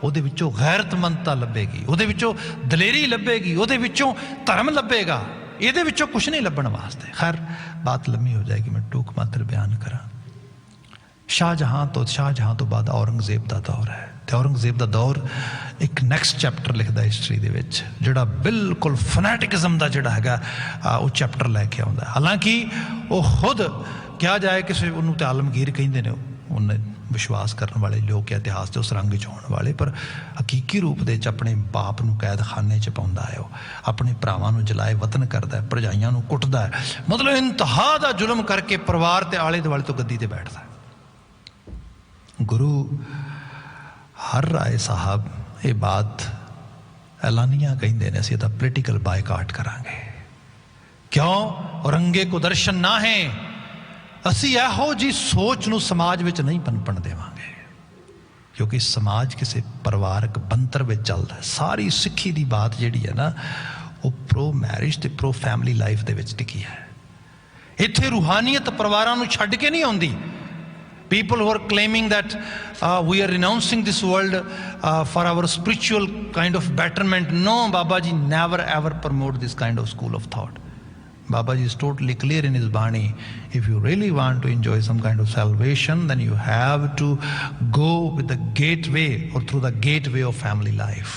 ਉਹਦੇ ਵਿੱਚੋਂ ਗੈਰਤਮੰਦਤਾ ਲੱਭੇਗੀ, ਉਹਦੇ ਵਿੱਚੋਂ ਦਲੇਰੀ ਲੱਭੇਗੀ, ਉਹਦੇ ਵਿੱਚੋਂ ਧਰਮ ਲੱਭੇਗਾ। ਇਹਦੇ ਵਿੱਚੋਂ ਕੁਛ ਨਹੀਂ ਲੱਭਣ ਵਾਸਤੇ। ਖੈਰ ਬਾਤ ਲੰਮੀ ਹੋ ਜਾਏਗੀ, ਮੈਂ ਟੂਕ ਮਾਤਰ ਬਿਆਨ ਕਰਾਂ। ਸ਼ਾਹਜਹਾਂ ਤੋਂ ਬਾਅਦ ਔਰੰਗਜ਼ੇਬ ਦਾ ਦੌਰ ਹੈ। ਤੇ ਔਰੰਗਜ਼ੇਬ ਦਾ ਦੌਰ ਇੱਕ ਨੈਕਸਟ ਚੈਪਟਰ ਲਿਖਦਾ ਹਿਸਟਰੀ ਦੇ ਵਿੱਚ, ਜਿਹੜਾ ਬਿਲਕੁਲ ਫਨੈਟਿਕਿਜ਼ਮ ਦਾ ਜਿਹੜਾ ਹੈਗਾ ਉਹ ਚੈਪਟਰ ਲੈ ਕੇ ਆਉਂਦਾ। ਹਾਲਾਂਕਿ ਉਹ ਖੁਦ ਕਿਹਾ ਜਾਏ ਕਿਸੇ ਉਹਨੂੰ ਤੇ ਆਲਮਗੀਰ ਕਹਿੰਦੇ ਨੇ, ਉਹਨੇ ਵਿਸ਼ਵਾਸ ਕਰਨ ਵਾਲੇ ਲੋਕ ਇਤਿਹਾਸ ਦੇ ਉਸ ਰੰਗ 'ਚ ਹੋਣ ਵਾਲੇ, ਪਰ ਹਕੀਕੀ ਰੂਪ ਦੇ 'ਚ ਆਪਣੇ ਬਾਪ ਨੂੰ ਕੈਦਖਾਨੇ 'ਚ ਪਾਉਂਦਾ ਹੈ। ਉਹ ਆਪਣੇ ਭਰਾਵਾਂ ਨੂੰ ਜਲਾਏ ਵਤਨ ਕਰਦਾ ਹੈ, ਭਰਜਾਈਆਂ ਨੂੰ ਕੁੱਟਦਾ ਹੈ, ਮਤਲਬ ਇੰਤਹਾ ਦਾ ਜ਼ੁਲਮ ਕਰਕੇ ਪਰਿਵਾਰ ਤੇ ਆਲੇ ਦੁਆਲੇ ਤੋਂ ਗੱਦੀ ਤੇ ਬੈਠਦਾ ਹੈ। ਗੁਰੂ ਹਰ ਰਾਏ ਸਾਹਿਬ ਇਹ ਬਾਤ ਐਲਾਨੀਆਂ ਕਹਿੰਦੇ ਨੇ, ਅਸੀਂ ਇਹਦਾ ਪੋਲੀਟੀਕਲ ਬਾਈਕਾਟ ਕਰਾਂਗੇ। ਕਿਉਂ? ਔਰੰਗੇ ਕੋ ਦਰਸ਼ਨ ਨਾ ਹੈ। ਅਸੀਂ ਇਹੋ ਜਿਹੀ ਸੋਚ ਨੂੰ ਸਮਾਜ ਵਿੱਚ ਨਹੀਂ ਪਨਪਣ ਦੇਵਾਂਗੇ, ਕਿਉਂਕਿ ਸਮਾਜ ਕਿਸੇ ਪਰਿਵਾਰਕ ਬੰਤਰ ਵਿੱਚ ਚੱਲਦਾ। ਸਾਰੀ ਸਿੱਖੀ ਦੀ ਬਾਤ ਜਿਹੜੀ ਹੈ ਨਾ, ਉਹ ਪ੍ਰੋ ਮੈਰਿਜ ਤੇ ਪ੍ਰੋ ਫੈਮਿਲੀ ਲਾਈਫ ਦੇ ਵਿੱਚ ਟਿਕੀ ਹੈ। ਇੱਥੇ ਰੂਹਾਨੀਅਤ ਪਰਿਵਾਰਾਂ ਨੂੰ ਛੱਡ ਕੇ ਨਹੀਂ ਆਉਂਦੀ। People who are claiming that we are renouncing this world for our spiritual kind of betterment. No, Baba Ji never ever promote this kind of school of thought. Baba Ji is totally clear in his Bani. If you really want to enjoy some kind of salvation, then you have to go with the gateway or through the gateway of family life.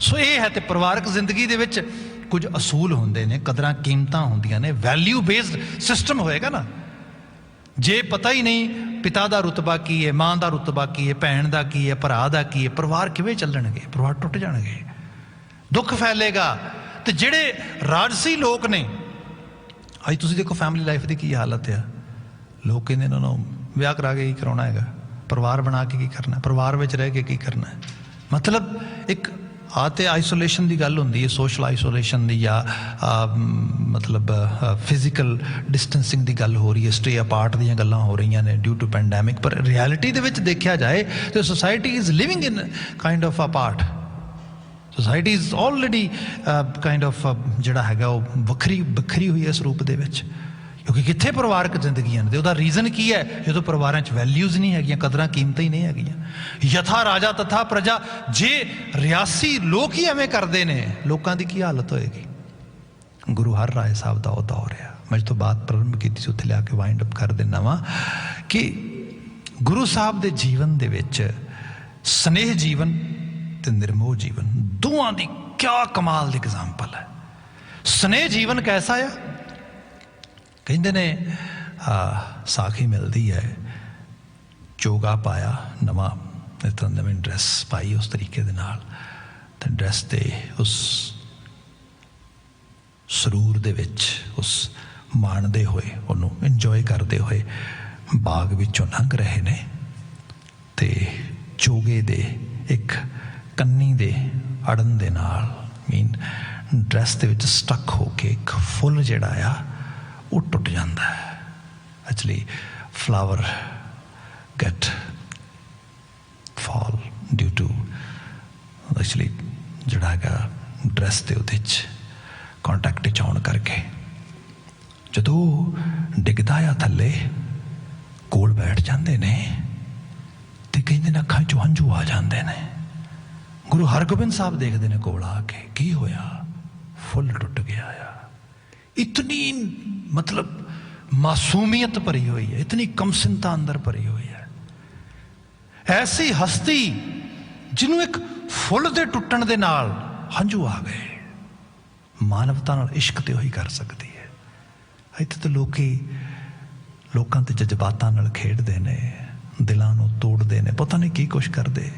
So ਇਹ ਹੈ। ਤੇ ਪਰਿਵਾਰਕ ਜ਼ਿੰਦਗੀ ਦੇ ਵਿੱਚ ਕੁਝ ਅਸੂਲ ਹੁੰਦੇ ਨੇ, ਕਦਰਾਂ ਕੀਮਤਾਂ ਹੁੰਦੀਆਂ ਨੇ, ਵੈਲਿਊ ਬੇਸਡ ਸਿਸਟਮ ਹੋਏਗਾ ਨਾ। ਜੇ ਪਤਾ ਹੀ ਨਹੀਂ ਪਿਤਾ ਦਾ ਰੁਤਬਾ ਕੀ ਹੈ, ਮਾਂ ਦਾ ਰੁਤਬਾ ਕੀ ਹੈ, ਭੈਣ ਦਾ ਕੀ ਹੈ, ਭਰਾ ਦਾ ਕੀ ਹੈ, ਪਰਿਵਾਰ ਕਿਵੇਂ ਚੱਲਣਗੇ? ਪਰਿਵਾਰ ਟੁੱਟ ਜਾਣਗੇ, ਦੁੱਖ ਫੈਲੇਗਾ। ਤੇ ਜਿਹੜੇ ਰਾਜਸੀ ਲੋਕ ਨੇ, ਅੱਜ ਤੁਸੀਂ ਦੇਖੋ ਫੈਮਿਲੀ ਲਾਈਫ ਦੀ ਕੀ ਹਾਲਤ ਆ। ਲੋਕ ਕਹਿੰਦੇ ਇਹਨਾਂ ਨੂੰ ਵਿਆਹ ਕਰਾ ਕੇ ਕੀ ਕਰਾਉਣਾ ਹੈਗਾ, ਪਰਿਵਾਰ ਬਣਾ ਕੇ ਕੀ ਕਰਨਾ, ਪਰਿਵਾਰ ਵਿੱਚ ਰਹਿ ਕੇ ਕੀ ਕਰਨਾ ਹੈ। ਮਤਲਬ ਇੱਕ ਤੇ ਆਈਸੋਲੇਸ਼ਨ ਦੀ ਗੱਲ ਹੁੰਦੀ ਹੈ, ਸੋਸ਼ਲ ਆਈਸੋਲੇਸ਼ਨ ਦੀ, ਜਾਂ ਮਤਲਬ ਫਿਜ਼ੀਕਲ ਡਿਸਟੈਂਸਿੰਗ ਦੀ ਗੱਲ ਹੋ ਰਹੀ ਹੈ, ਸਟੇ ਅਪਾਰਟ ਦੀਆਂ ਗੱਲਾਂ ਹੋ ਰਹੀਆਂ ਨੇ ਡਿਊ ਟੂ ਪੈਂਡੈਮਿਕ। ਪਰ ਰਿਐਲਿਟੀ ਦੇ ਵਿੱਚ ਦੇਖਿਆ ਜਾਏ ਤਾਂ society is living in kind of apart. Society is already kind of ਜਿਹੜਾ ਹੈਗਾ ਉਹ ਵੱਖਰੀ ਹੋਈ ਹੈ ਇਸ ਰੂਪ ਦੇ ਵਿੱਚ, ਕਿਉਂਕਿ ਕਿੱਥੇ ਪਰਿਵਾਰਕ ਜ਼ਿੰਦਗੀਆਂ ਨੇ। ਤੇ ਉਹਦਾ ਰੀਜ਼ਨ ਕੀ ਹੈ? ਜਦੋਂ ਪਰਿਵਾਰਾਂ 'ਚ ਵੈਲਿਊਜ਼ ਨਹੀਂ ਹੈਗੀਆਂ, ਕਦਰਾਂ ਕੀਮਤਾਂ ਹੀ ਨਹੀਂ ਹੈਗੀਆਂ। ਯਥਾ ਰਾਜਾ ਤਥਾ ਪ੍ਰਜਾ। ਜੇ ਰਿਆਸੀ ਲੋਕ ਹੀ ਐਵੇਂ ਕਰਦੇ ਨੇ, ਲੋਕਾਂ ਦੀ ਕੀ ਹਾਲਤ ਹੋਏਗੀ? ਗੁਰੂ ਹਰ ਰਾਏ ਸਾਹਿਬ ਦਾ ਉਹ ਦੌਰ ਆ। ਮੈਂ ਜਦੋਂ ਬਾਤ ਪ੍ਰਾਰੰਭ ਕੀਤੀ ਸੀ ਉੱਥੇ ਲਿਆ ਕੇ ਵਾਈਂਡ ਅਪ ਕਰ ਦਿੰਦਾ ਵਾਂ ਕਿ ਗੁਰੂ ਸਾਹਿਬ ਦੇ ਜੀਵਨ ਦੇ ਵਿੱਚ ਸਨੇਹ ਜੀਵਨ ਤੇ ਨਿਰਮੋਹ ਜੀਵਨ ਦੋਵਾਂ ਦੀ क्या कमाल दी एग्जाम्पल है। स्नेह जीवन कैसा आ, कहते ने साखी मिलती है, चोगा पाया नवा, नवी ड्रैस पाई उस तरीके दे नाल, ते ड्रैस दे उस सरूर दे विच उस माणदे होए, उन्होंने इंजॉय करते हुए बाग विचों लंघ रहे ने, ते चोगे दे एक कन्नी दे अड़न दे नाल मीन ड्रैस दे विच स्टक होके एक फुल जिहड़ा आ वो टुट जाता है। Actually flower get fall due to actually जिहड़ा हैगा ड्रैस दे उहदे च कॉन्टैक्ट च आउण करके, जदों डिगदा आ थल्ले कोल बैठ जाते ने ते कहते ने अखां चों हंझू आ जाते ने। गुरु हरगोबिंद साहब देखते ने कोल आके, की होया, फुल टुट गया आ। इतनी मतलब मासूमियत भरी हुई है, इतनी कमसिनता अंदर भरी हुई है। ऐसी हस्ती जिन्हों एक फुल दे टुटण दे नाल हंझू आ गए, मानवता नाल इश्क ते ही कर सकती है। इत्थे तो लोकां ते जज्बातां नाल खेडदे ने, दिलां नूं तोड़दे ने, पता नहीं की कुछ करदे।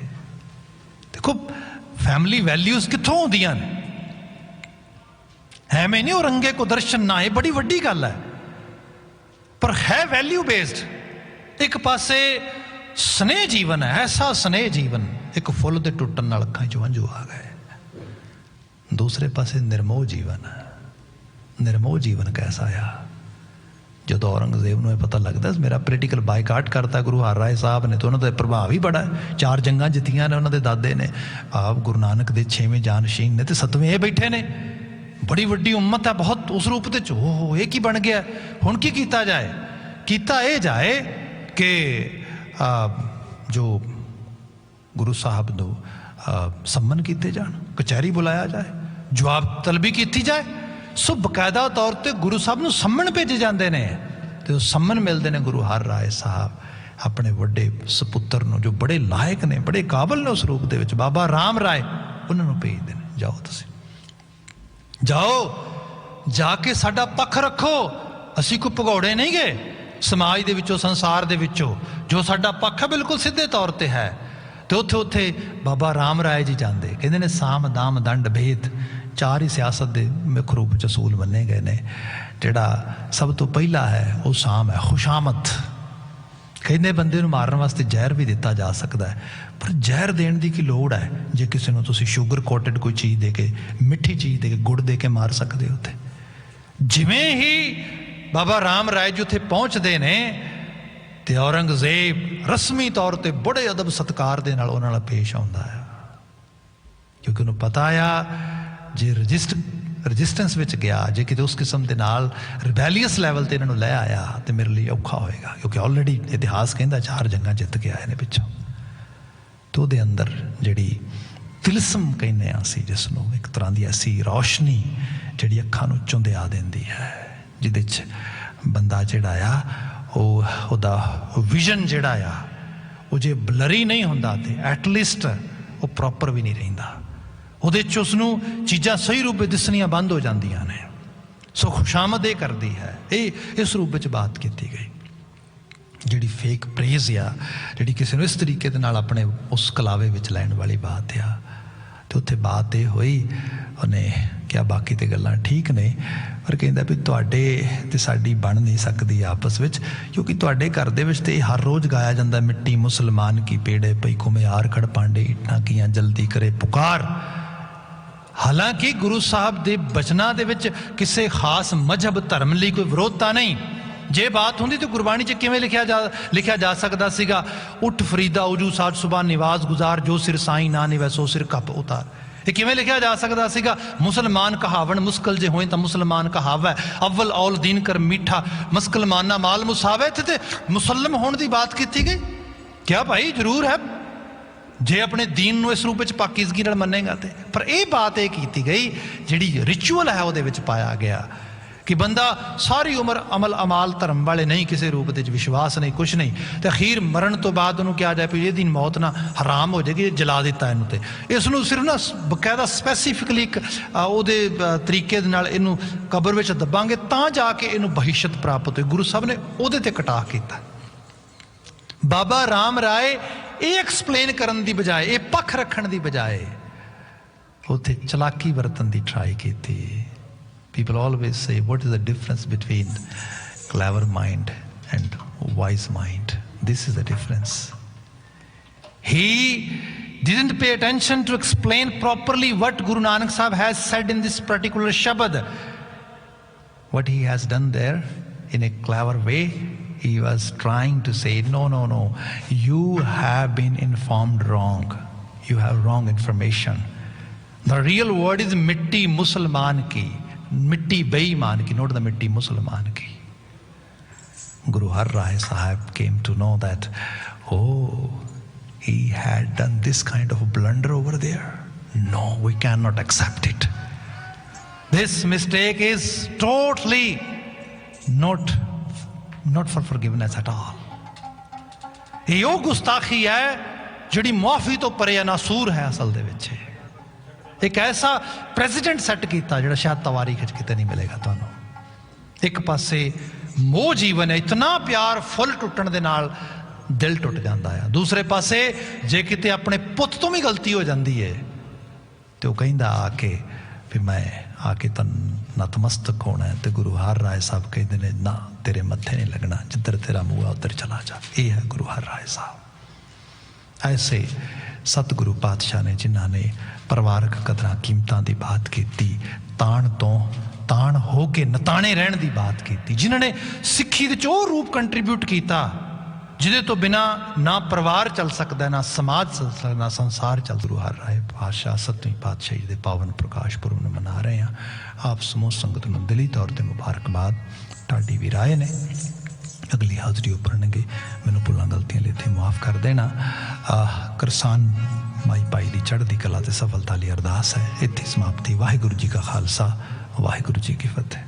देखो फैमिली वैल्यूज कित्थों आउंदियां ने, एवें नहीं औरंगे को दर्शन ना, ये बड़ी वड्डी गल है, पर है वैल्यू बेस्ड। एक पासे स्नेह जीवन है, ऐसा स्नेह जीवन, एक फुल दे टुटण नाल अखां चों हंझू आ गए। दूसरे पासे निर्मोह जीवन है। निर्मोह जीवन कैसा आ, जो औरंगजेब नूं पता लगता मेरा पोलिटिकल बायकाट करता गुरु हर राय साहब ने, तो उन्होंने प्रभाव ही बड़ा है। 4 जंगां जित्तियां ने उन्होंने दादे ने, आप गुरु नानक दे 6वें जानशीन ने, तो 7वें ये बैठे ने। बड़ी वड्डी उम्मत है बहुत उस रूप दे हो, ये की बन गया हुण, की कीता जाए? कीता ये जाए कि जो गुरु साहब नूं सम्मन किए जान, कचहरी बुलाया जाए, जवाब तलबी की जाए। सो बकायदा तौर पर गुरु साहब नूं सम्मन भेजे जाते हैं, तो सम्मन मिलते हैं गुरु हर राय साहब अपने वड्डे सपुत्र नूं, जो बड़े लायक ने, बड़े काबल ने उस रूप दे विच, बाबा राम राय, उन्होंने भेजते हैं, जाओ तुसीं जाओ जाके साडा पक्ष रखो। असीं कोई भगौड़े नहीं गए समाज दे विचों, संसार दे विचों, जो साडा पक्ष है बिल्कुल सीधे तौर पर है। तो उत्थे बाबा राम राय जी जाते, कहते हैं साम दाम दंड भेद 4 ही सियासत के मुख रूप च असूल मन्ने गए ने। जिहड़ा सब तो पहला है वो साम है, खुशामद। कहते बंदे नूं मारन वास्ते जहर भी दिता जा सकता है, पर जहर देने की की लोड़ है? जे किसी नूं तुसीं शुगर कोटेड कोई चीज़ दे के, मिठी चीज़ दे के, गुड़ दे के मार सकते हो। उत्थे जिवें ही बाबा राम राय जी उत्थे पहुँचते ने, ते औरंगजेब रस्मी तौर पर बड़े अदब सत्कार दे नाल उन्हां नाल पेश आउंदा है, क्योंकि उन्होंने पता आ जे रजिस्टेंस विच गया, जे किते उस किस्म के नाल रिबैलीअस लैवल ते इन्हां नूं लै आया तो मेरे लिए औखा होएगा, क्योंकि ऑलरेडी इतिहास कहता 4 जंगां जित के आए ने पिछों। तो उहदे अंदर जिहड़ी तिलसम कहने असीं, जिसनूं एक तरह की ऐसी रोशनी जिहड़ी अखां नूं चुंधिया दिंदी है, जिहदे च बंदा जिहड़ा आ ओहदा विजन जिहड़ा आ वो जे ब्लरी नहीं हुंदा ते एटलीस्ट वो प्रॉपर भी नहीं रहिंदा। ਉਹਦੇ 'ਚ ਉਸਨੂੰ चीज़ां सही रूप में दिसनियां बंद हो जांदियां ने। सो खुशामद ये करती है, ये इस रूप में बात की गई, जिहड़ी फेक प्रेज आ, जिहड़ी किसी इस तरीके दे नाल अपने उस कलावे विच लैण वाली बात आ। तो उत्थे बात ये हुई, उन्हें क्या बाकी तो गल्लां ठीक ने, पर कहंदा भी तुहाडे ते साडी बन नहीं सकती आपस विच, क्योंकि तुहाडे घर दे विच ते हर रोज़ गाया जांदा, मिट्टी मुसलमान की पेड़े पई कुम्हार खड़ पांडे इट्टां कियां जल्दी करे पुकार। हालांकि गुरु साहब के बचना दे विच किसी खास मजहब धर्म लिए कोई विरोधता नहीं। जे बात होंदी तो गुरबाणी च किवें लिखिया जा सकता सीगा, उठ फरीदा उजू साठ सुबह निवाज गुजार, जो सिर साई ना निवै सो सिर कप उतार। ये किवें लिखिया जा सकता सीगा, मुसलमान कहावन मुस्कल जे होए तो मुसलमान कहावै, अव्वल औल दीन कर मीठा मुसलमाना माल मुसावै। इत्थे ते मुसलम होने की बात की गई। क्या भाई जरूर है, जे अपने दीन नूं इस रूप में पाकीज़गी नाल मन्नेगा तो, पर यह बात यह की गई जिहड़ी रिचुअल है उहदे विच पाया गया कि बंदा सारी उम्र अमल अमाल धर्म वाले नहीं, किसी रूप के विश्वास नहीं, कुछ नहीं, तो अखीर मरण तो बाद उन्होंने क्या जाए भी ये मौत ना हराम हो जाएगी, जला दिता इनू। तो इसनों सिर्फ ना बकायदा स्पैसीफिकली एक ਉਹਦੇ तरीके ਦੇ ਨਾਲ ਇਹਨੂੰ कबर ਵਿੱਚ दबांगे ਤਾਂ जाके ਇਹਨੂੰ बहिशत प्राप्त होई। गुरु साहब ने ਉਹਦੇ ਤੇ कटा किया। बाबा राम राय ये एक्सप्लेन करने की बजाय, ये पक्ष रखने की बजाय उत्थे चलाकी वरतन की ट्राई की। People always say, what is the difference between clever mind and wise mind? This is the difference. He didn't pay attention to explain properly what Guru Nanak Sahib has said in this particular Shabad. What he has done there in a clever way, he was trying to say, no, no, no, you have been informed wrong. You have wrong information. The real word is mitti Musalman ki. मिट्टी बेईमान की, note the मिट्टी मुसलमान की। Guru Har Rai Sahib came to know that, oh, he had done this kind of blunder over there. No, we cannot accept it. This mistake is totally not for forgiveness at all. ये वो गुस्ताखी है जिहड़ी मुआफी तो परे नासूर है असल दे विच। एक ऐसा प्रेजिडेंट सैट किया जो शायद तवारीख कितने नहीं मिलेगा तुहानूं। एक पासे मोह जीवन है, इतना प्यार फुल टुटण दे नाल दिल टुट जाता है। दूसरे पासे जे किते अपने पुत तो भी गलती हो जाती है तो कहंदा आके भी मैं आके तन नतमस्तक होना है। तो गुरु हर राय साहब कहते हैं ना, तेरे मत्थे नहीं लगना, जिधर तेरा मुँह है उधर चला जा। ये है गुरु हर राय साहब। ऐसे सतगुरु पातशाह ने जिन्हों ने परिवारक कदर कीमतों की बात की, ताण तो ताण हो के नताने रहने की बात की, जिन्होंने सिक्खी दे वो रूप कंट्रीब्यूट किया जिदे तो बिना ना परिवार चल सकता, ना समाज चल सकता, ना संसार चल। गुरु हर राय पातशाह 7वीं पातशाही के पावन प्रकाश पुरब में मना रहे हैं। आप समूह संगत को दिली तौर पर मुबारकबाद। ढाडी भी राय ने अगली हाजरी उभरनगे, मैनू भुलां गलतियां ले इत्थे माफ़ कर देना। करसान माई भाई की चढ़ती कला ते सफलता लिए अरदास है। इत्थे समाप्ति। वाहिगुरू जी का खालसा, वाहिगुरू जी की फतेह।